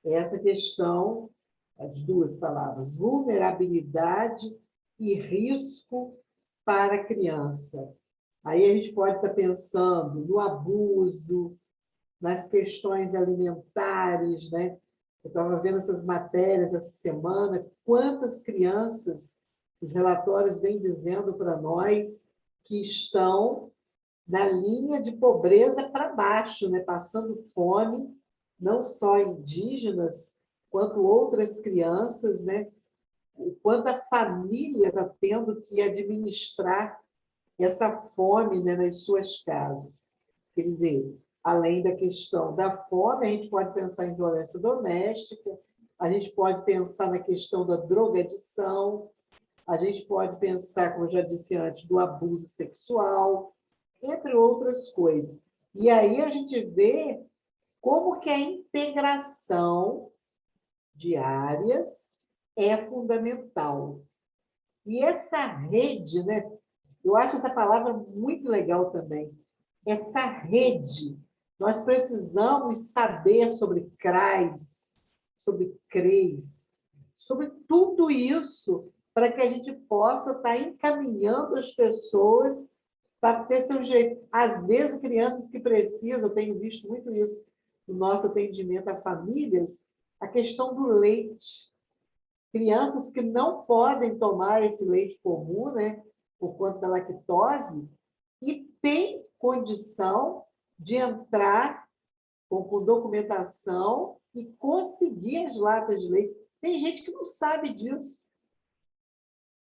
Speaker 1: é essa questão, as duas palavras, vulnerabilidade e risco para a criança. Aí a gente pode estar pensando no abuso, nas questões alimentares, né? Eu estava vendo essas matérias essa semana, quantas crianças, os relatórios vêm dizendo para nós que estão na linha de pobreza para baixo, né? Passando fome, não só indígenas, quanto outras crianças, né? O quanto a família está tendo que administrar essa fome, né, nas suas casas. Quer dizer, além da questão da fome, a gente pode pensar em violência doméstica, a gente pode pensar na questão da drogadição, a gente pode pensar, como eu já disse antes, do abuso sexual, entre outras coisas. E aí a gente vê como que a integração de áreas é fundamental. E essa rede, né? Eu acho essa palavra muito legal também. Essa rede, nós precisamos saber sobre CRAS, sobre CREs, sobre tudo isso, para que a gente possa estar encaminhando as pessoas para ter seu jeito. Às vezes, crianças que precisam, eu tenho visto muito isso no nosso atendimento a famílias, a questão do leite. Crianças que não podem tomar esse leite comum, né, por conta da lactose, e tem condição de entrar com documentação e conseguir as latas de leite. Tem gente que não sabe disso,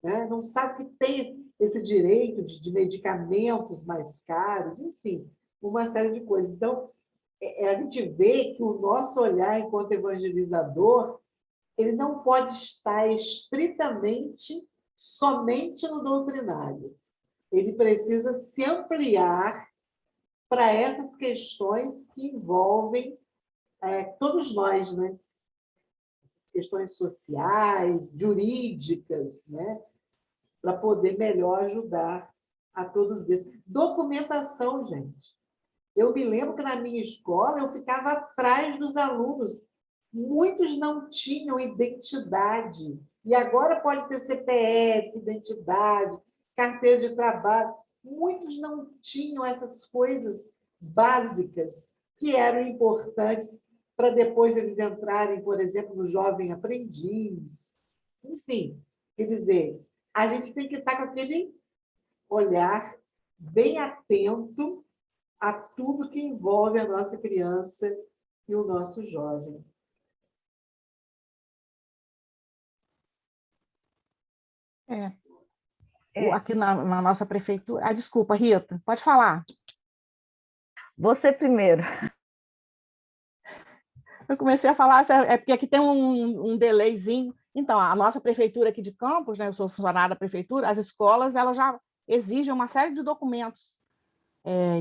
Speaker 1: né? Não sabe que tem esse direito de medicamentos mais caros, enfim, uma série de coisas. Então, a gente vê que o nosso olhar enquanto evangelizador, ele não pode estar estritamente somente no doutrinário. Ele precisa se ampliar para essas questões que envolvem todos nós, né? Essas questões sociais, jurídicas, né? Para poder melhor ajudar a todos esses. Documentação, gente. Eu me lembro que na minha escola eu ficava atrás dos alunos. Muitos não tinham identidade. E agora pode ter CPF, identidade, carteira de trabalho. Muitos não tinham essas coisas básicas que eram importantes para depois eles entrarem, por exemplo, no jovem aprendiz. Enfim, quer dizer, a gente tem que estar com aquele olhar bem atento a tudo que envolve a nossa criança e o nosso jovem.
Speaker 3: Aqui na nossa prefeitura. Ah, desculpa, Rita, pode falar.
Speaker 4: Você primeiro.
Speaker 3: Eu comecei a falar, porque aqui tem um delayzinho. Então, a nossa prefeitura aqui de Campos, né, eu sou funcionária da prefeitura, as escolas elas já exigem uma série de documentos,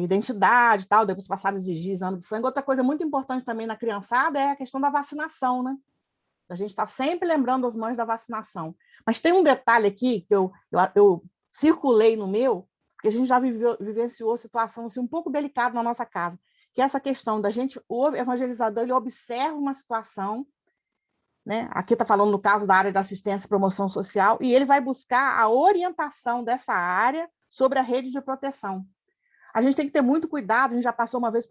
Speaker 3: identidade, tal, depois passaram a exigir exame de sangue. Outra coisa muito importante também na criançada é a questão da vacinação, né? A gente está sempre lembrando as mães da vacinação. Mas tem um detalhe aqui que eu circulei no meu, porque a gente já vivenciou situação assim, um pouco delicada na nossa casa, que é essa questão da gente, o evangelizador, ele observa uma situação, né? Aqui está falando no caso da área de assistência e promoção social, e ele vai buscar a orientação dessa área sobre a rede de proteção. A gente tem que ter muito cuidado, a gente já passou uma vez,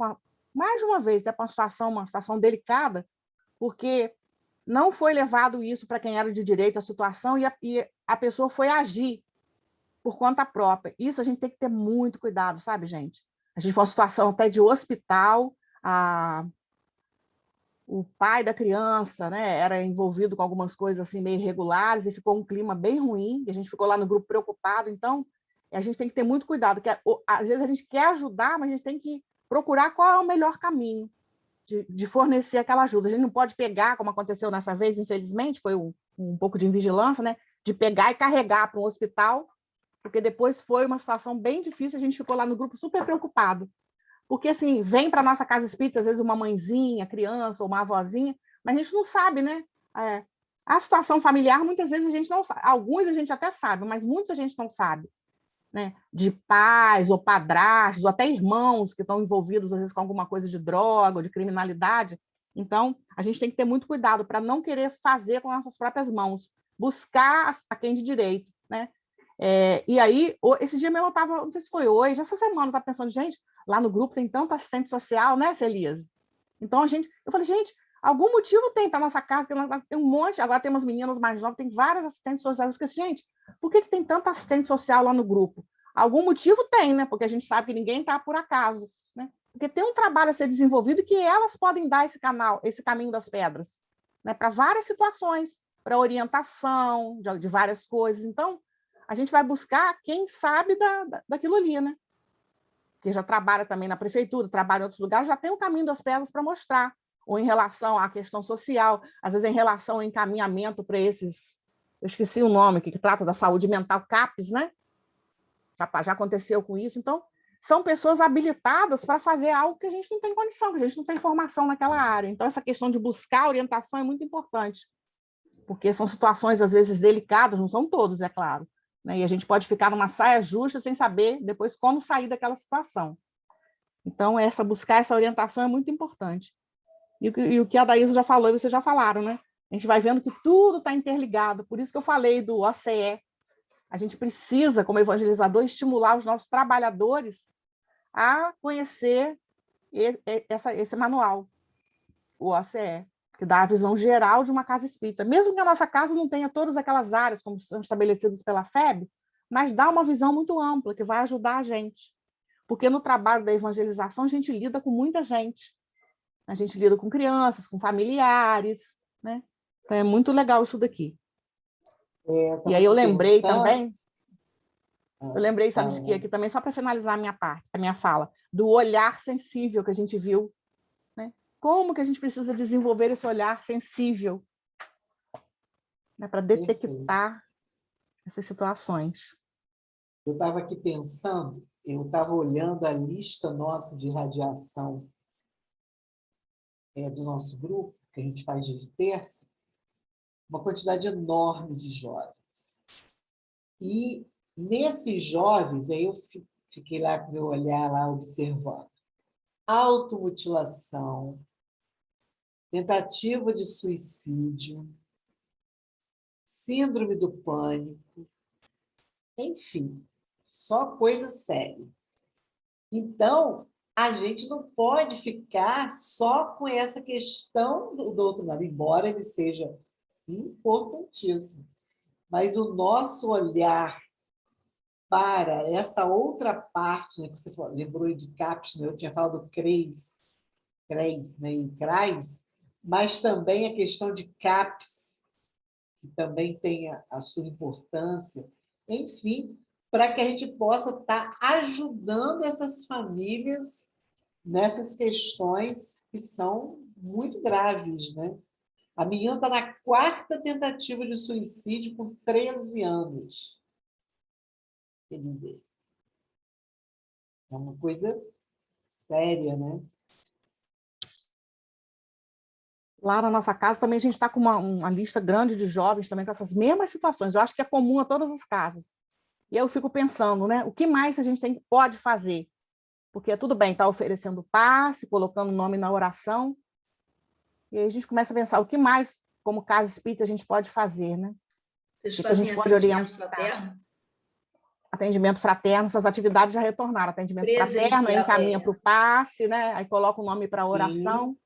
Speaker 3: mais de uma vez, né, por uma situação delicada, porque não foi levado isso para quem era de direito a situação e a pessoa foi agir por conta própria. Isso a gente tem que ter muito cuidado, sabe, gente? A gente foi uma situação até de hospital, o pai da criança, né, era envolvido com algumas coisas assim meio irregulares e ficou um clima bem ruim, e a gente ficou lá no grupo preocupado. Então, a gente tem que ter muito cuidado, porque às vezes a gente quer ajudar, mas a gente tem que procurar qual é o melhor caminho de fornecer aquela ajuda. A gente não pode pegar, como aconteceu nessa vez, infelizmente, foi um pouco de invigilância, né, de pegar e carregar para um hospital, porque depois foi uma situação bem difícil, a gente ficou lá no grupo super preocupado. Porque, assim, vem para a nossa casa espírita, às vezes, uma mãezinha, criança, ou uma avózinha, mas a gente não sabe, né? A situação familiar, muitas vezes, a gente não sabe. Alguns a gente até sabe, mas muitos a gente não sabe. Né? De pais, ou padrastos, ou até irmãos que estão envolvidos, às vezes, com alguma coisa de droga, ou de criminalidade. Então, a gente tem que ter muito cuidado para não querer fazer com as nossas próprias mãos, buscar a quem de direito, né? E aí, esse dia mesmo eu estava, não sei se foi hoje, essa semana eu estava pensando, gente, lá no grupo tem tanto assistente social, né, Celise? Então, eu falei, gente, algum motivo tem para nossa casa, que tem um monte, agora tem umas meninas mais novas, tem várias assistentes sociais. Eu fiquei, gente, por que tem tanto assistente social lá no grupo? Algum motivo tem, né? Porque a gente sabe que ninguém está por acaso, né? Porque tem um trabalho a ser desenvolvido que elas podem dar esse caminho das pedras, né? Para várias situações, para orientação de várias coisas. Então, a gente vai buscar quem sabe daquilo ali, né? Que já trabalha também na prefeitura, trabalha em outros lugares, já tem o caminho das pedras para mostrar, ou em relação à questão social, às vezes em relação ao encaminhamento para esses, eu esqueci o nome, que trata da saúde mental, CAPS, né? Já aconteceu com isso. Então, são pessoas habilitadas para fazer algo que a gente não tem condição, que a gente não tem formação naquela área. Então, essa questão de buscar orientação é muito importante, porque são situações, às vezes, delicadas, não são todos, é claro, né? E a gente pode ficar numa saia justa sem saber depois como sair daquela situação. Então, buscar essa orientação é muito importante. E o que a Daísa já falou e vocês já falaram, né? A gente vai vendo que tudo está interligado, por isso que eu falei do OCE. A gente precisa, como evangelizador, estimular os nossos trabalhadores a conhecer esse manual, o OCE, que dá a visão geral de uma casa espírita. Mesmo que a nossa casa não tenha todas aquelas áreas como são estabelecidas pela FEB, mas dá uma visão muito ampla, que vai ajudar a gente. Porque no trabalho da evangelização, a gente lida com muita gente. A gente lida com crianças, com familiares, né? Então, é muito legal isso daqui. E aí eu lembrei também, sabe de quê? Aqui também, só para finalizar a minha fala, do olhar sensível que a gente viu, né? Como que a gente precisa desenvolver esse olhar sensível, né, para detectar essas situações.
Speaker 1: Eu estava aqui pensando, eu estava olhando a lista nossa de radiação do nosso grupo, que a gente faz de terça, uma quantidade enorme de jovens. E nesses jovens, aí eu fiquei lá com o meu olhar lá observando. automutilação, tentativa de suicídio, síndrome do pânico, enfim, só coisa séria. Então, a gente não pode ficar só com essa questão do outro lado, embora ele seja importantíssimo. Mas o nosso olhar para essa outra parte, né, que você falou, lembrou de CAPS, né, eu tinha falado do CRES, né, e CRAS, mas também a questão de CAPS, que também tem a sua importância, enfim, para que a gente possa estar ajudando essas famílias nessas questões que são muito graves, né? A menina está na 4ª tentativa de suicídio com 13 anos. Quer dizer, é uma coisa séria, né?
Speaker 3: Lá na nossa casa também a gente está com uma lista grande de jovens também com essas mesmas situações. Eu acho que é comum a todas as casas. E eu fico pensando, né? O que mais a gente pode fazer? Porque tudo bem, está oferecendo passe, colocando o nome na oração. E aí a gente começa a pensar o que mais, como casa espírita, a gente pode fazer, né?
Speaker 2: Vocês
Speaker 3: O que a gente
Speaker 2: fazem
Speaker 3: pode
Speaker 2: atendimento
Speaker 3: orientar?
Speaker 2: fraterno?
Speaker 3: Atendimento fraterno, essas atividades já retornaram. Atendimento fraterno, aí encaminha para o passe, né? Aí coloca o nome para a oração.
Speaker 1: Sim,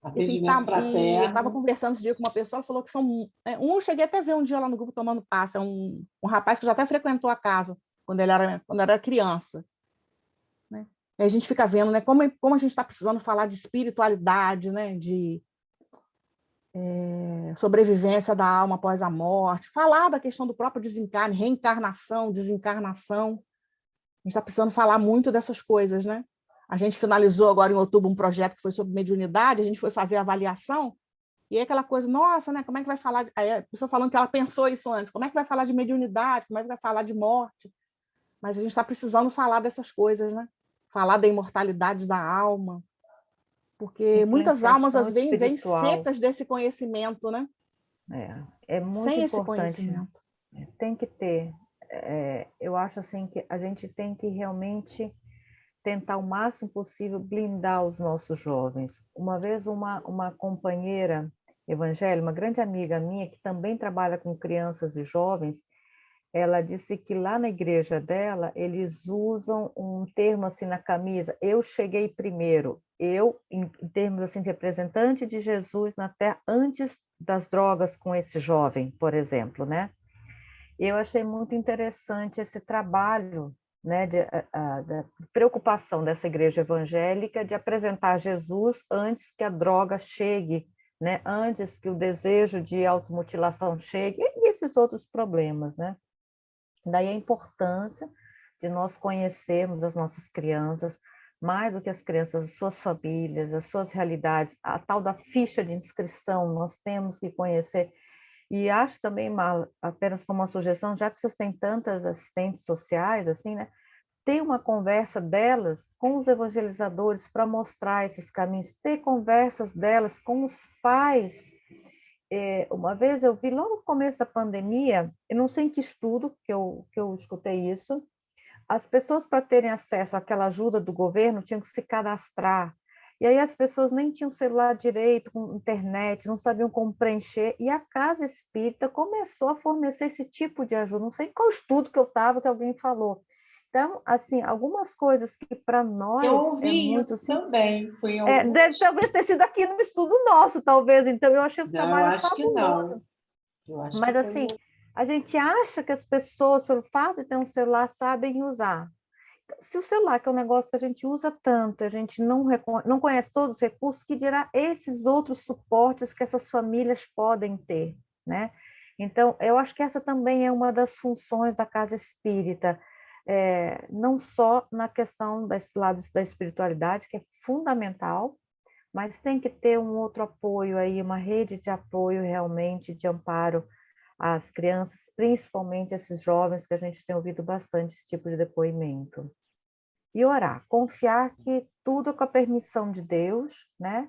Speaker 1: atendimento
Speaker 3: E eu estava
Speaker 1: fraterno.
Speaker 3: conversando esse dia com uma pessoa, ela falou que são... eu cheguei até a ver um dia lá no grupo tomando passe, é um rapaz que já até frequentou a casa quando era criança. Né? E a gente fica vendo, né, como a gente está precisando falar de espiritualidade, né, de sobrevivência da alma após a morte, falar da questão do próprio desencarne, reencarnação, desencarnação. A gente está precisando falar muito dessas coisas, né? A gente finalizou agora em outubro um projeto que foi sobre mediunidade, a gente foi fazer a avaliação, e aí aquela coisa, nossa, né, como é que vai falar... Aí a pessoa falando que ela pensou isso antes, como é que vai falar de mediunidade, como é que vai falar de morte? Mas a gente está precisando falar dessas coisas, né? Falar da imortalidade da alma, porque muitas almas às vezes vêm secas desse conhecimento, né?
Speaker 4: É muito
Speaker 3: Sem esse
Speaker 4: importante.
Speaker 3: conhecimento.
Speaker 4: Tem que ter. Eu acho assim que a gente tem que realmente tentar o máximo possível blindar os nossos jovens. Uma vez uma companheira evangélica, uma grande amiga minha, que também trabalha com crianças e jovens, ela disse que lá na igreja dela, eles usam um termo assim na camisa, eu cheguei primeiro, eu, em termos assim de representante de Jesus na Terra, antes das drogas com esse jovem, por exemplo, né? Eu achei muito interessante esse trabalho, né, da preocupação dessa igreja evangélica de apresentar Jesus antes que a droga chegue, né, antes que o desejo de automutilação chegue, e esses outros problemas, né? Daí a importância de nós conhecermos as nossas crianças, mais do que as crianças, as suas famílias, as suas realidades, a tal da ficha de inscrição, nós temos que conhecer. E acho também, apenas como uma sugestão, já que vocês têm tantas assistentes sociais, assim, né? Ter uma conversa delas com os evangelizadores para mostrar esses caminhos, ter conversas delas com os pais. Uma vez eu vi, logo no começo da pandemia, eu não sei em que estudo que eu escutei isso, as pessoas, para terem acesso àquela ajuda do governo, tinham que se cadastrar. E aí as pessoas nem tinham celular direito, com internet, não sabiam como preencher, e a Casa Espírita começou a fornecer esse tipo de ajuda. Não sei qual estudo que eu estava, que alguém falou. Então, assim, algumas coisas que para nós
Speaker 1: Eu ouvi
Speaker 4: muito
Speaker 1: isso também. Foi em
Speaker 4: deve talvez ter sido aqui no estudo nosso, talvez. Então, eu achei um
Speaker 1: Não, eu
Speaker 4: trabalho
Speaker 1: acho que
Speaker 4: fabuloso.
Speaker 1: não. Eu acho que
Speaker 4: Mas,
Speaker 1: foi...
Speaker 4: assim, a gente acha que as pessoas, pelo fato de ter um celular, sabem usar. Se o celular, que é um negócio que a gente usa tanto, a gente não conhece todos os recursos, que dirá esses outros suportes que essas famílias podem ter, né? Então, eu acho que essa também é uma das funções da Casa Espírita, não só na questão do lado da espiritualidade, que é fundamental, mas tem que ter um outro apoio aí, uma rede de apoio realmente, de amparo às crianças, principalmente esses jovens, que a gente tem ouvido bastante esse tipo de depoimento. E orar, confiar que tudo é com a permissão de Deus, né?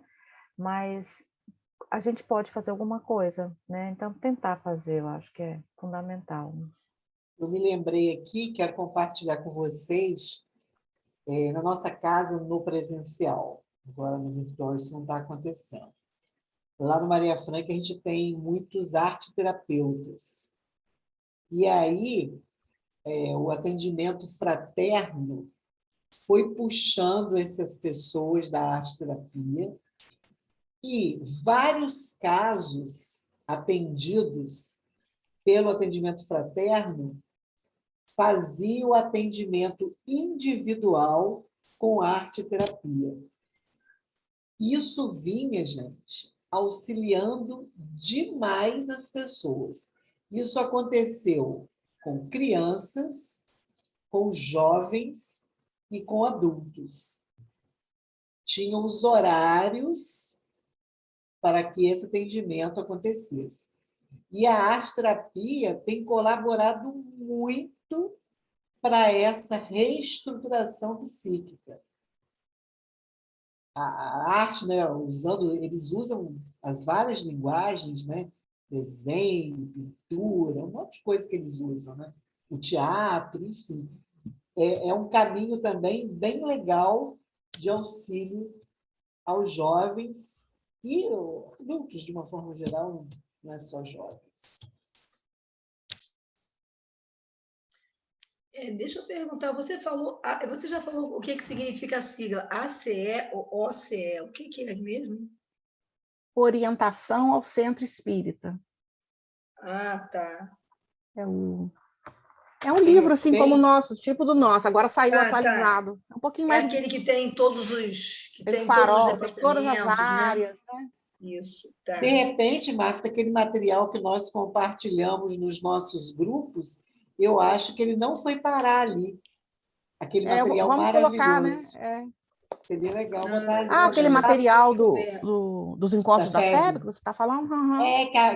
Speaker 4: Mas a gente pode fazer alguma coisa, né? Então, tentar fazer, eu acho que é fundamental.
Speaker 1: Eu me lembrei aqui, quero compartilhar com vocês, na nossa casa, no presencial. Agora, no virtual, isso não está acontecendo. Lá no Maria Franca, a gente tem muitos arteterapeutas. E aí, o atendimento fraterno foi puxando essas pessoas da arte-terapia e vários casos atendidos pelo atendimento fraterno faziam o atendimento individual com arte-terapia. Isso vinha, gente, auxiliando demais as pessoas. Isso aconteceu com crianças, com jovens e com adultos. Tinham os horários para que esse atendimento acontecesse. E a arte-terapia tem colaborado muito para essa reestruturação psíquica. A arte, né, eles usam as várias linguagens, né? Desenho, pintura, um monte de coisa que eles usam, né? O teatro, enfim. É um caminho também bem legal de auxílio aos jovens e adultos, de uma forma geral, não é só jovens.
Speaker 2: Deixa eu perguntar, você já falou o que significa a sigla ACE ou OCE? O que é mesmo?
Speaker 3: Orientação ao Centro Espírita.
Speaker 2: Ah, tá.
Speaker 3: É um livro, assim, como o nosso, tipo do nosso, agora saiu atualizado.
Speaker 2: Tá.
Speaker 3: É um pouquinho mais...
Speaker 2: aquele que tem todos os... que
Speaker 3: tem
Speaker 2: tem
Speaker 3: farol,
Speaker 2: todos os
Speaker 3: tem todas as
Speaker 2: departamentos,
Speaker 3: áreas,
Speaker 2: né? Isso, tá.
Speaker 1: De repente, Marta, aquele material que nós compartilhamos nos nossos grupos, eu acho que ele não foi parar ali. Aquele material
Speaker 3: vamos colocar, né?
Speaker 1: Seria legal botar ali.
Speaker 3: Aquele material dos encontros da
Speaker 1: FEB
Speaker 3: FEB que você está falando?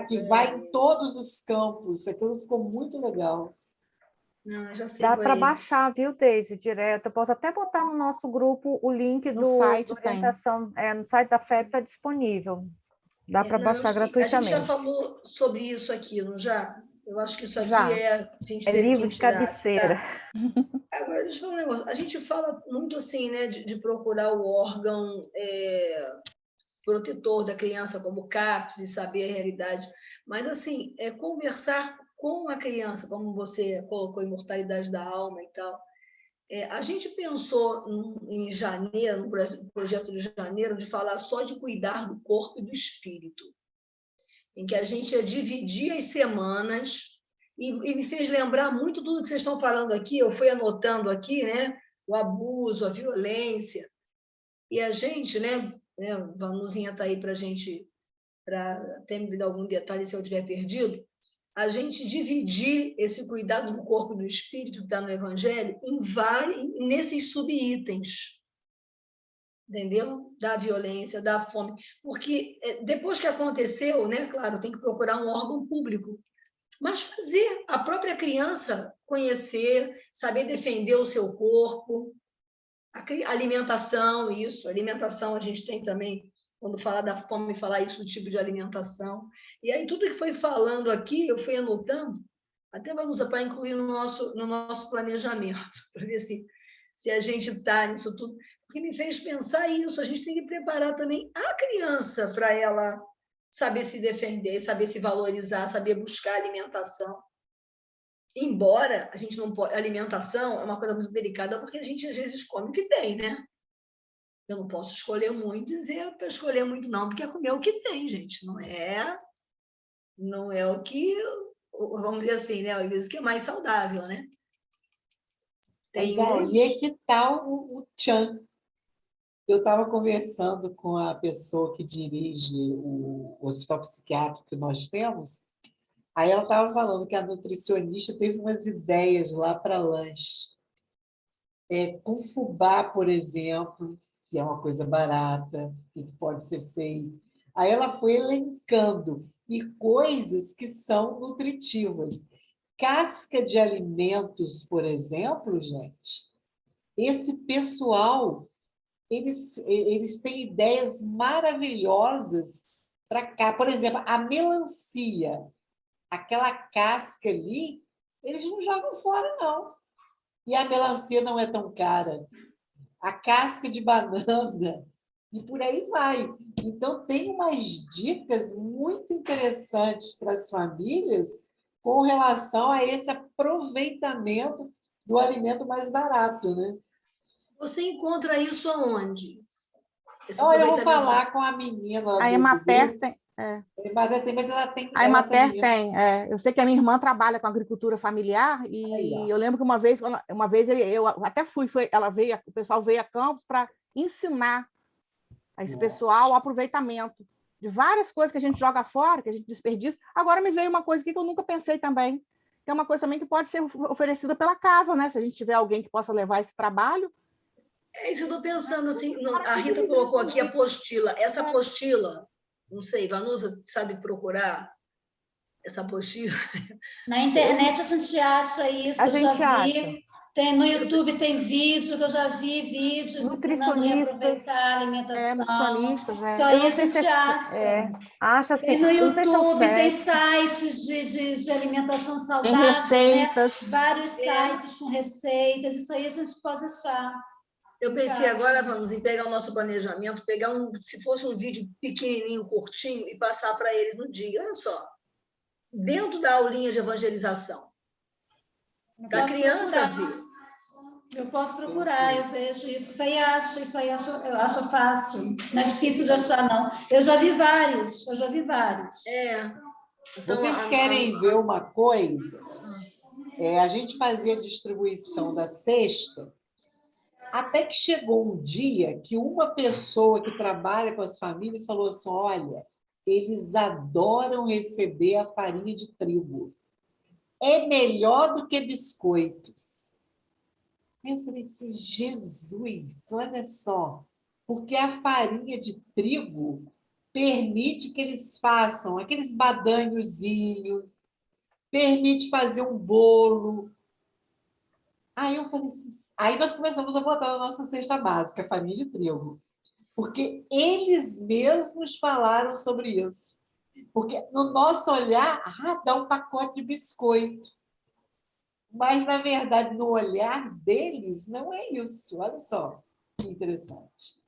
Speaker 1: Que vai em todos os campos. Aquilo ficou muito legal.
Speaker 2: Não, já sei.
Speaker 4: Dá para baixar, viu, Deise, direto. Eu posso até botar no nosso grupo o link
Speaker 3: no site
Speaker 4: da orientação. No site da FEB está disponível. Dá para baixar gratuitamente.
Speaker 2: A gente já falou sobre isso aqui, não já? Eu acho que isso aqui
Speaker 3: já.
Speaker 2: a gente teve
Speaker 4: livro de cabeceira.
Speaker 2: Tá? Agora, deixa eu falar um negócio. A gente fala muito assim, né, de procurar o órgão protetor da criança, como o CAPS, e saber a realidade. Mas, assim, conversar com a criança, como você colocou, imortalidade da alma e tal. A gente pensou em janeiro, no projeto de janeiro, de falar só de cuidar do corpo e do espírito, em que a gente ia dividir as semanas, e me fez lembrar muito tudo que vocês estão falando aqui, eu fui anotando aqui, né? O abuso, a violência, e a gente, né? Vanuzinha está aí para a gente, para até me dar algum detalhe se eu tiver perdido, a gente dividir esse cuidado do corpo e do espírito que está no Evangelho nesses subitens, entendeu? Da violência, da fome. Porque depois que aconteceu, né, claro, tem que procurar um órgão público, mas fazer a própria criança conhecer, saber defender o seu corpo, alimentação, alimentação a gente tem também, quando falar da fome, falar isso do tipo de alimentação. E aí tudo que foi falando aqui, eu fui anotando, até vamos para incluir no nosso planejamento, para ver se a gente está nisso tudo, porque me fez pensar isso, a gente tem que preparar também a criança para ela saber se defender, saber se valorizar, saber buscar alimentação. Embora a gente não pode... Alimentação é uma coisa muito delicada, porque a gente às vezes come o que tem, né? Eu não posso escolher muito, dizer para escolher muito não, porque é comer o que tem, gente. Não é o que, vamos dizer assim, né? Às vezes o que é mais saudável, né?
Speaker 1: E é que tal o Tchan? Eu estava conversando com a pessoa que dirige o hospital psiquiátrico que nós temos, aí ela estava falando que a nutricionista teve umas ideias lá para lanche. Com fubá, por exemplo, que é uma coisa barata, que pode ser feito. Aí ela foi elencando e coisas que são nutritivas. Casca de alimentos, por exemplo, gente, esse pessoal, eles têm ideias maravilhosas para cá. Por exemplo, a melancia, aquela casca ali, eles não jogam fora, não. E a melancia não é tão cara. A casca de banana, e por aí vai. Então, tem umas dicas muito interessantes para as famílias com relação a esse aproveitamento do alimento mais barato, né?
Speaker 2: Você encontra isso aonde? Esse
Speaker 1: Olha, eu vou
Speaker 2: aproveitamento
Speaker 1: falar com a menina
Speaker 3: A
Speaker 1: do
Speaker 3: Emater
Speaker 1: grupo.
Speaker 3: tem.
Speaker 1: A Emater tem, mas ela tem.
Speaker 3: A
Speaker 1: Essa
Speaker 3: Emater
Speaker 1: menina.
Speaker 3: tem. Eu sei que a minha irmã trabalha com agricultura familiar
Speaker 1: Aí, ó.
Speaker 3: e eu lembro que uma vez eu até ela veio, o pessoal veio a Campos para ensinar a esse pessoal o aproveitamento de várias coisas que a gente joga fora, que a gente desperdiça. Agora me veio uma coisa aqui que eu nunca pensei também, que é uma coisa também que pode ser oferecida pela casa, né? Se a gente tiver alguém que possa levar esse trabalho.
Speaker 2: É isso que eu estou pensando, assim, a Rita colocou aqui a apostila. Essa apostila, não sei, Vanusa sabe procurar essa apostila?
Speaker 6: Na internet a gente acha isso,
Speaker 4: A
Speaker 6: eu já
Speaker 4: gente acha.
Speaker 6: vi. Tem, no YouTube tem vídeo, que eu já vi vídeos ensinando a reaproveitar a alimentação.
Speaker 3: Nutricionistas,
Speaker 6: Isso
Speaker 3: Eu
Speaker 6: aí
Speaker 3: não
Speaker 6: a
Speaker 3: sei
Speaker 6: gente acha.
Speaker 4: Acha assim,
Speaker 6: Tem no
Speaker 4: eu não sei se é o
Speaker 6: YouTube, tem
Speaker 4: certo.
Speaker 6: sites de alimentação
Speaker 3: Tem
Speaker 6: saudável,
Speaker 3: receitas.
Speaker 6: né? Vários sites com receitas, isso aí a gente pode achar.
Speaker 2: Eu pensei agora, vamos em pegar o nosso planejamento, pegar se fosse um vídeo pequenininho, curtinho, e passar para eles no dia. Olha só, dentro da aulinha de evangelização, para a criança ver.
Speaker 6: Eu posso procurar, eu vejo isso. Isso aí eu acho fácil. Não é difícil de achar, não. Eu já vi vários.
Speaker 2: Então,
Speaker 1: Vocês querem ver uma coisa? A gente fazia a distribuição da cesta, até que chegou um dia que uma pessoa que trabalha com as famílias falou assim, olha, eles adoram receber a farinha de trigo. É melhor do que biscoitos. Eu falei assim, Jesus, olha só, porque a farinha de trigo permite que eles façam aqueles badanhozinhos, permite fazer um bolo. Aí eu falei assim, aí nós começamos a botar na nossa cesta básica, farinha de trigo, porque eles mesmos falaram sobre isso. Porque no nosso olhar, dá um pacote de biscoito. Mas, na verdade, no olhar deles, não é isso. Olha só que interessante.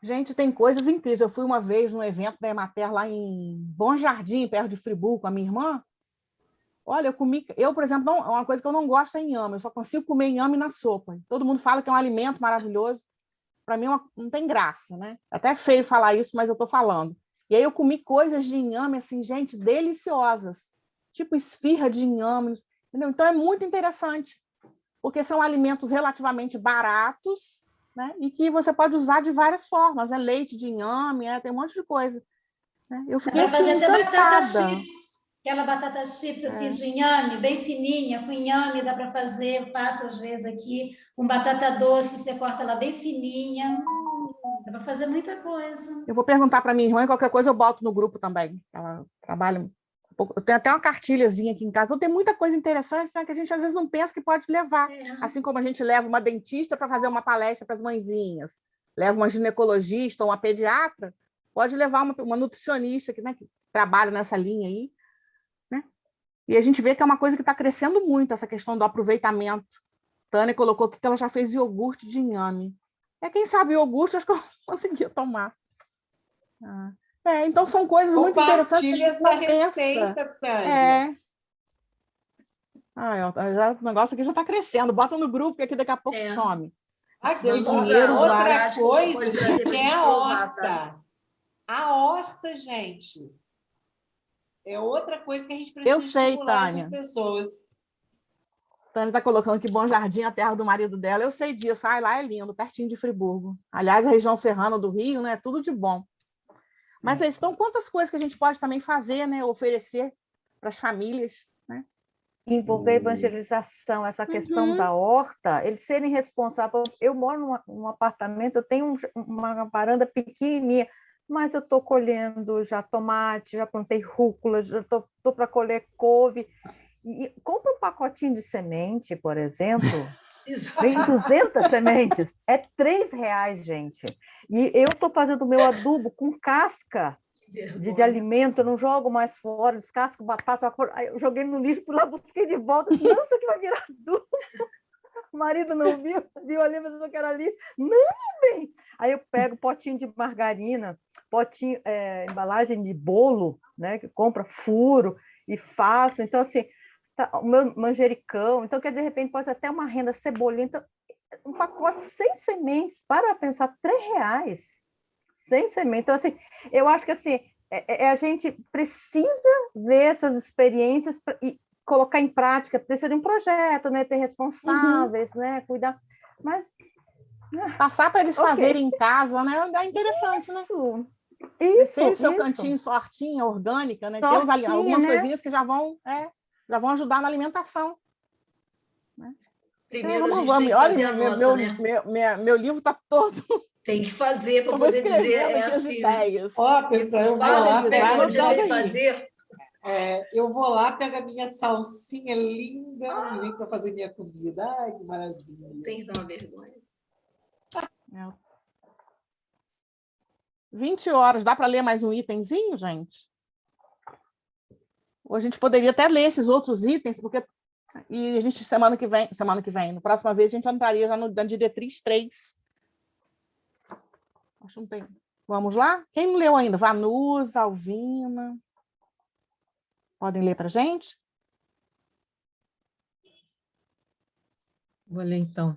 Speaker 3: Gente, tem coisas incríveis. Eu fui uma vez num evento da Emater lá em Bom Jardim, perto de Friburgo, com a minha irmã. Olha, eu, por exemplo, uma coisa que eu não gosto é inhame. Eu só consigo comer inhame na sopa. Todo mundo fala que é um alimento maravilhoso. Para mim, não tem graça, né? Até feio falar isso, mas eu estou falando. E aí eu comi coisas de inhame, assim, gente, deliciosas. Tipo esfirra de inhame, entendeu? Então é muito interessante, porque são alimentos relativamente baratos, né? E que você pode usar de várias formas, né? Leite de inhame, tem um monte de coisa. Né? Eu fiquei
Speaker 6: Dá para fazer
Speaker 3: assim,
Speaker 6: até batata
Speaker 3: encantada.
Speaker 6: chips. Aquela batata chips assim de inhame, bem fininha, com inhame dá para fazer, eu faço às vezes aqui, com batata doce, você corta ela bem fininha, dá para fazer muita coisa.
Speaker 3: Eu vou perguntar para minha irmã, e qualquer coisa eu boto no grupo também. Ela trabalha um pouco. Eu tenho até uma cartilhazinha aqui em casa. Então tem muita coisa interessante, né, que a gente às vezes não pensa que pode levar. Assim como a gente leva uma dentista para fazer uma palestra para as mãezinhas, leva uma ginecologista ou uma pediatra, pode levar uma nutricionista que, né, que trabalha nessa linha aí. Né? E a gente vê que é uma coisa que está crescendo muito, essa questão do aproveitamento. Tânia colocou aqui que ela já fez iogurte de inhame. Quem sabe iogurte, acho que eu conseguia tomar. Então são coisas muito interessantes que a gente não
Speaker 1: receita,
Speaker 3: Tânia. O negócio aqui já está crescendo. Bota no grupo, que aqui daqui a pouco some.
Speaker 1: Aqui,
Speaker 3: dinheiro
Speaker 1: outra coisa, gente, é a horta. A horta, gente. É outra coisa que a gente precisa estimular essas pessoas.
Speaker 3: Tânia está colocando aqui Bom Jardim, a terra do marido dela. Eu sei disso. Lá é lindo, pertinho de Friburgo. Aliás, a região serrana do Rio, né? Tudo de bom. Mas então, quantas coisas que a gente pode também fazer, né? Oferecer para as famílias, né?
Speaker 4: Envolver evangelização, essa questão da horta, eles serem responsáveis. Eu moro num apartamento, eu tenho uma varanda pequenininha, mas eu estou colhendo já tomate, já plantei rúcula, já estou para colher couve. E compra um pacotinho de semente, por exemplo, vem 200 sementes, é R$3, gente. E eu estou fazendo o meu adubo com casca de alimento, eu não jogo mais fora, descasco batata, aí eu joguei no lixo, por lá busquei de volta, não, isso aqui vai virar adubo. O marido não viu ali, mas eu quero ali. Não, bem. Aí eu pego potinho de margarina, potinho, embalagem de bolo, né? Que compra, furo e faço. Então, assim, tá, o meu manjericão. Então, quer dizer, de repente, pode ser até uma renda, cebolinha. Então, um pacote sem sementes, para pensar, R$3. Sem semente. Então, assim, eu acho que assim, a gente precisa ver essas experiências e colocar em prática, precisa de um projeto, né? Ter responsáveis, né? Cuidar. Mas
Speaker 3: passar para eles fazerem em casa, né? É interessante, né? Ter seu cantinho, sua hortinha orgânica, né? Ter algumas coisinhas que já vão ajudar na alimentação. Né?
Speaker 2: Primeiro a gente tem que fazer a nossa, né?
Speaker 3: Meu livro está todo...
Speaker 2: Tem que fazer para poder dizer assim.
Speaker 3: Ideias.
Speaker 1: Ó, pessoal, eu vou lá pegar eu vou lá, pego a minha salsinha linda e venho para fazer minha comida. Ai, que maravilha.
Speaker 2: Tem que dar uma vergonha.
Speaker 3: 20 horas, dá para ler mais um itemzinho, gente? Ou a gente poderia até ler esses outros itens, porque... E a gente, semana que vem, na próxima vez, a gente entraria já na diretriz 3. Acho que não tem. Vamos lá? Quem não leu ainda? Vanusa, Alvina. Podem ler para a gente?
Speaker 7: Vou ler, então.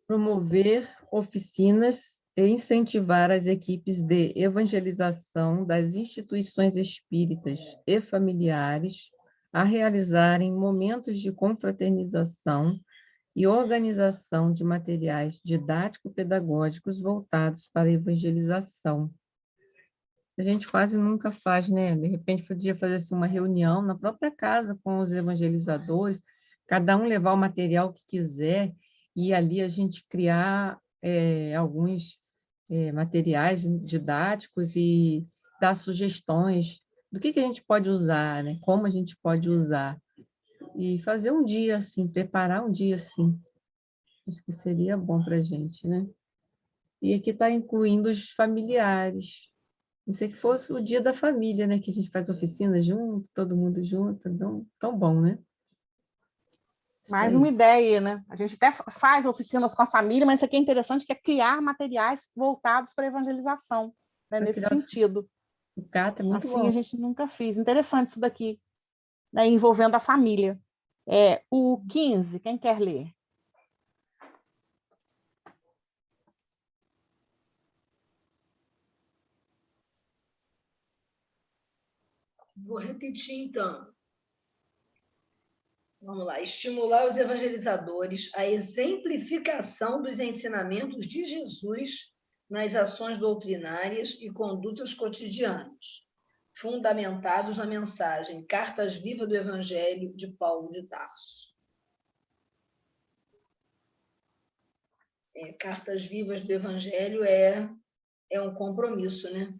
Speaker 7: Promover oficinas e incentivar as equipes de evangelização das instituições espíritas e familiares a realizarem momentos de confraternização e organização de materiais didático-pedagógicos voltados para a evangelização. A gente quase nunca faz, né? De repente, podia fazer assim, uma reunião na própria casa com os evangelizadores, cada um levar o material que quiser, e ali a gente criar alguns materiais didáticos e dar sugestões do que a gente pode usar, né? Como a gente pode usar. E fazer um dia assim, preparar um dia assim. Acho que seria bom para a gente, né? E aqui está incluindo os familiares. Não sei que fosse o dia da família, né? Que a gente faz oficina junto, todo mundo junto. Tão bom, né?
Speaker 3: Mais uma ideia, né? A gente até faz oficinas com a família, mas isso aqui é interessante, que é criar materiais voltados para a evangelização, né? Nesse sentido.
Speaker 7: Sucata, muito
Speaker 3: assim,
Speaker 7: bom.
Speaker 3: A gente nunca fez. Interessante isso daqui, né? Envolvendo a família. O 15, quem quer ler?
Speaker 2: Vou repetir, então. Vamos lá. Estimular os evangelizadores à exemplificação dos ensinamentos de Jesus nas ações doutrinárias e condutas cotidianas, fundamentados na mensagem Cartas Vivas do Evangelho de Paulo de Tarso. Cartas Vivas do Evangelho é um compromisso, né?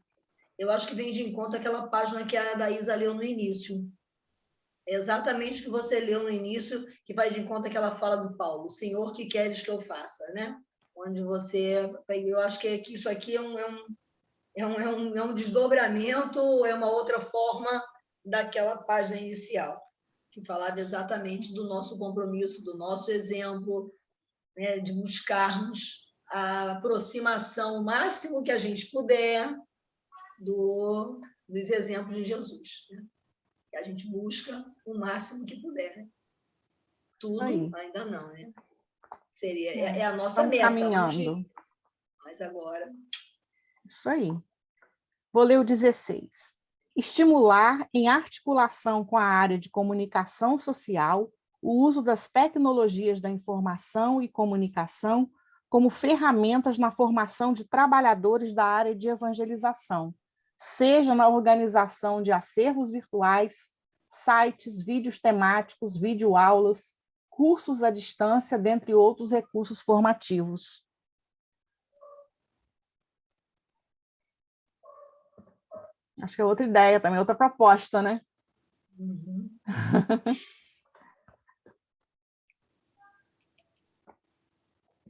Speaker 2: Eu acho que vem de encontro aquela página que a Daísa leu no início. É exatamente o que você leu no início, que vai de encontro àquela fala do Paulo. Senhor, que queres que eu faça, né? Onde você... Eu acho que isso aqui é um desdobramento, é uma outra forma daquela página inicial, que falava exatamente do nosso compromisso, do nosso exemplo, né? De buscarmos a aproximação o máximo que a gente puder dos exemplos de Jesus, né? Que a gente busca o máximo que puder, né? Tudo ainda não, né? Seria a nossa
Speaker 3: Estamos
Speaker 2: meta.
Speaker 3: Caminhando.
Speaker 2: Mas agora...
Speaker 3: Isso aí. Vou ler o 16. Estimular, em articulação com a área de comunicação social, o uso das tecnologias da informação e comunicação como ferramentas na formação de trabalhadores da área de evangelização, seja na organização de acervos virtuais, sites, vídeos temáticos, videoaulas, cursos à distância, dentre outros recursos formativos. Acho que é outra ideia também, outra proposta, né?
Speaker 2: Uhum.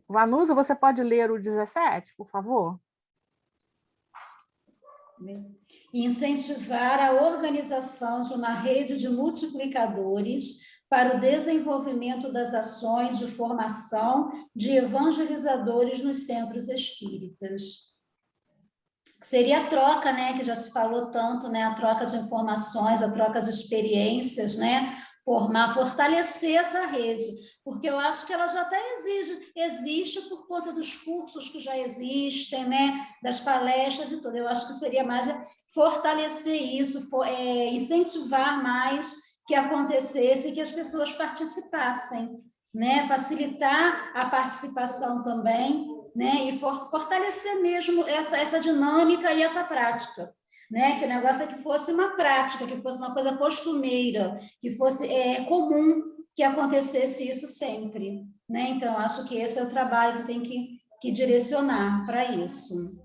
Speaker 3: Vanusa, você pode ler o 17, por favor?
Speaker 6: Incentivar a organização de uma rede de multiplicadores para o desenvolvimento das ações de formação de evangelizadores nos centros espíritas. Seria a troca, né, que já se falou tanto, né, a troca de informações, a troca de experiências, né, formar, fortalecer essa rede, porque eu acho que ela já até existe por conta dos cursos que já existem, né, das palestras e tudo. Eu acho que seria mais fortalecer isso, incentivar mais que acontecesse, que as pessoas participassem, né, facilitar a participação também, né, e fortalecer mesmo essa dinâmica e essa prática, né, que o negócio é que fosse uma prática, que fosse uma coisa costumeira, que fosse comum que acontecesse isso sempre, né? Então, acho que esse é o trabalho que tem que direcionar para isso.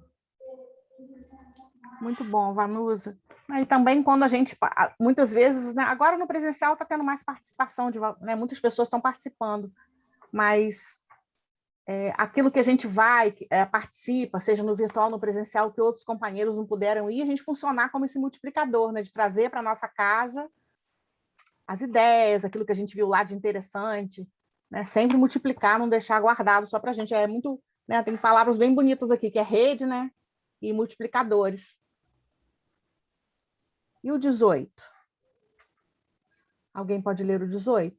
Speaker 3: Muito bom, Vanusa. E também quando a gente, muitas vezes, né, agora no presencial está tendo mais participação, né, muitas pessoas estão participando, mas aquilo que a gente participa, seja no virtual, no presencial, que outros companheiros não puderam ir, a gente funcionar como esse multiplicador, né, de trazer para a nossa casa as ideias, aquilo que a gente viu lá de interessante, né, sempre multiplicar, não deixar guardado só para a gente. É muito, né, tem palavras bem bonitas aqui, que é rede, né, e multiplicadores. E o 18? Alguém pode ler o 18?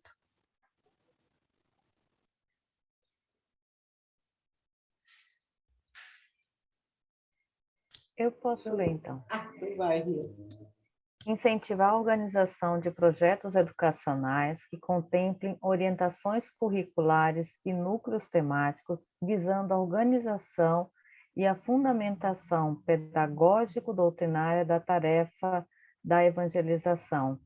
Speaker 4: Eu posso ler, então.
Speaker 1: Vai, Rita.
Speaker 4: Incentivar a organização de projetos educacionais que contemplem orientações curriculares e núcleos temáticos, visando a organização e a fundamentação pedagógico-doutrinária da tarefa da evangelização.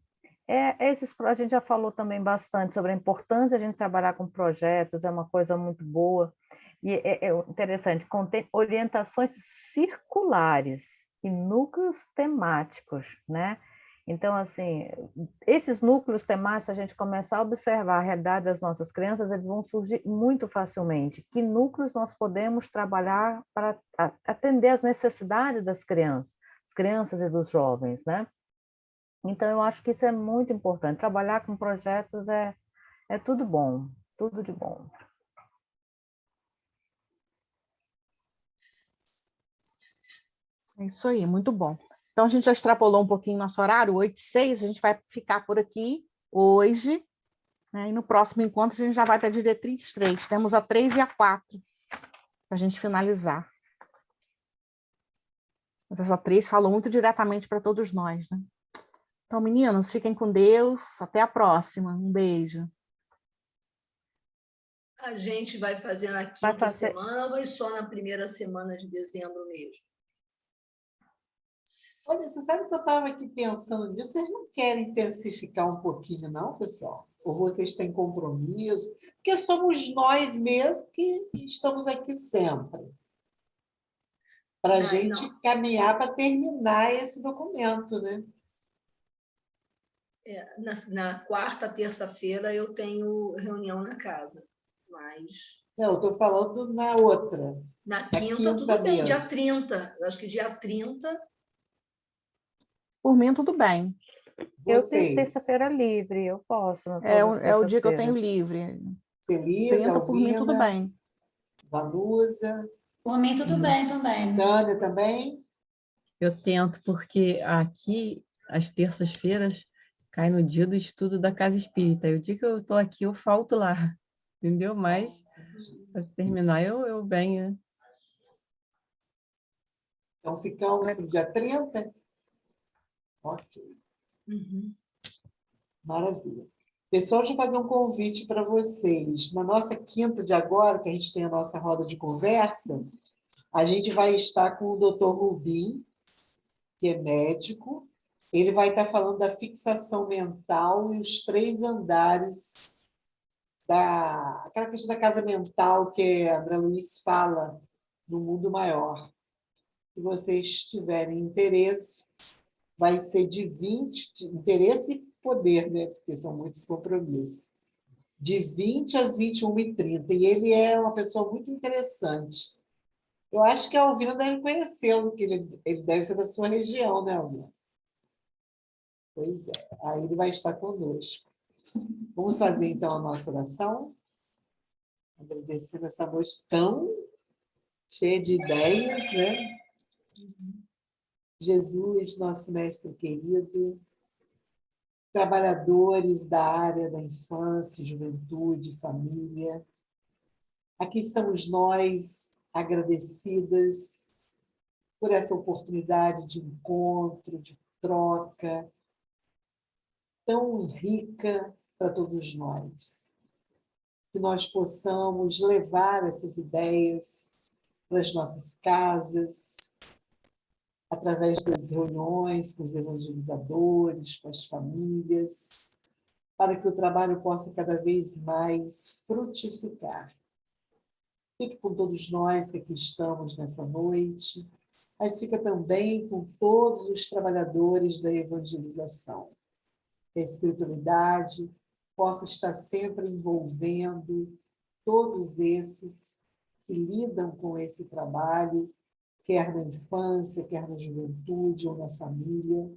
Speaker 4: A gente já falou também bastante sobre a importância de a gente trabalhar com projetos, é uma coisa muito boa, e é interessante, contém orientações circulares e núcleos temáticos, né? Então, assim, esses núcleos temáticos, a gente começa a observar a realidade das nossas crianças, eles vão surgir muito facilmente. Que núcleos nós podemos trabalhar para atender às necessidades das crianças e dos jovens, né? Então, eu acho que isso é muito importante. Trabalhar com projetos é tudo bom, tudo de bom.
Speaker 3: É isso aí, muito bom. Então, a gente já extrapolou um pouquinho nosso horário, 8h06, a gente vai ficar por aqui hoje, né? E no próximo encontro a gente já vai para a diretriz 3. Temos a 3 e a 4 para a gente finalizar. Mas essa 3 falou muito diretamente para todos nós, né? Então, meninas, fiquem com Deus. Até a próxima. Um beijo.
Speaker 2: A gente vai fazer na quinta semana ou vai só na primeira semana de dezembro mesmo?
Speaker 1: Olha, você sabe que eu estava aqui pensando nisso? Vocês não querem intensificar um pouquinho, não, pessoal? Ou vocês têm compromisso? Porque somos nós mesmos que estamos aqui sempre. Para a gente caminhar para terminar esse documento, né?
Speaker 2: Na quarta, terça-feira, eu tenho reunião na casa, mas...
Speaker 1: Não, eu estou falando na outra.
Speaker 2: Na quinta, tudo bem,
Speaker 1: mesmo.
Speaker 2: dia 30. Eu acho que dia 30...
Speaker 3: Por mim, tudo bem.
Speaker 4: Eu tenho terça-feira livre, eu posso.
Speaker 3: É o dia que eu tenho livre.
Speaker 1: Feliz,
Speaker 3: 30, por mim, tudo bem.
Speaker 1: Vanusa.
Speaker 6: Por mim, tudo bem também.
Speaker 1: Tânia também?
Speaker 7: Eu tento, porque aqui, às terças-feiras, cai no dia do estudo da Casa Espírita. E o dia que eu estou aqui, eu falto lá, entendeu? Mas, para terminar, eu venho.
Speaker 1: Então, ficamos para o dia 30? Ok.
Speaker 2: Uhum.
Speaker 1: Maravilha. Pessoal, deixa eu fazer um convite para vocês. Na nossa quinta de agora, que a gente tem a nossa roda de conversa, a gente vai estar com o Dr. Rubim, que é médico. Ele vai estar falando da fixação mental e os 3 andares aquela questão da casa mental que a André Luiz fala no mundo maior. Se vocês tiverem interesse, vai ser de 20, interesse e poder, né? Porque são muitos compromissos, de 20 às 21h30. E ele é uma pessoa muito interessante. Eu acho que a Alvina deve conhecê-lo, que ele deve ser da sua região, né, Alvina? Pois é, aí ele vai estar conosco. Vamos fazer, então, a nossa oração? Agradecendo essa noite tão cheia de ideias, né? Jesus, nosso mestre querido, trabalhadores da área da infância, juventude, família, aqui estamos nós, agradecidas por essa oportunidade de encontro, de troca, tão rica para todos nós. Que nós possamos levar essas ideias para as nossas casas, através das reuniões com os evangelizadores, com as famílias, para que o trabalho possa cada vez mais frutificar. Fique com todos nós que aqui estamos nessa noite, mas fica também com todos os trabalhadores da evangelização. Que a espiritualidade possa estar sempre envolvendo todos esses que lidam com esse trabalho, quer na infância, quer na juventude ou na família,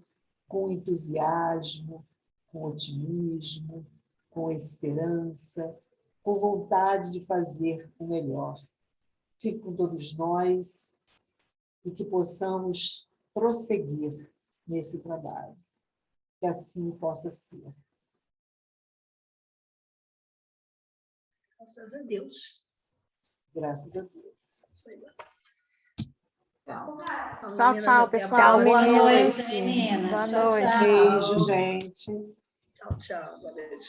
Speaker 1: com entusiasmo, com otimismo, com esperança, com vontade de fazer o melhor. Fique com todos nós e que possamos prosseguir nesse trabalho. Que assim possa ser.
Speaker 2: Graças a Deus.
Speaker 1: Graças a Deus.
Speaker 3: Tchau, tchau, pessoal.
Speaker 6: Boa
Speaker 4: meninas.
Speaker 6: noite, meninas.
Speaker 3: Boa
Speaker 6: Tchau,
Speaker 3: noite.
Speaker 6: tchau.
Speaker 1: Beijo, gente.
Speaker 2: Tchau, tchau. Boa noite.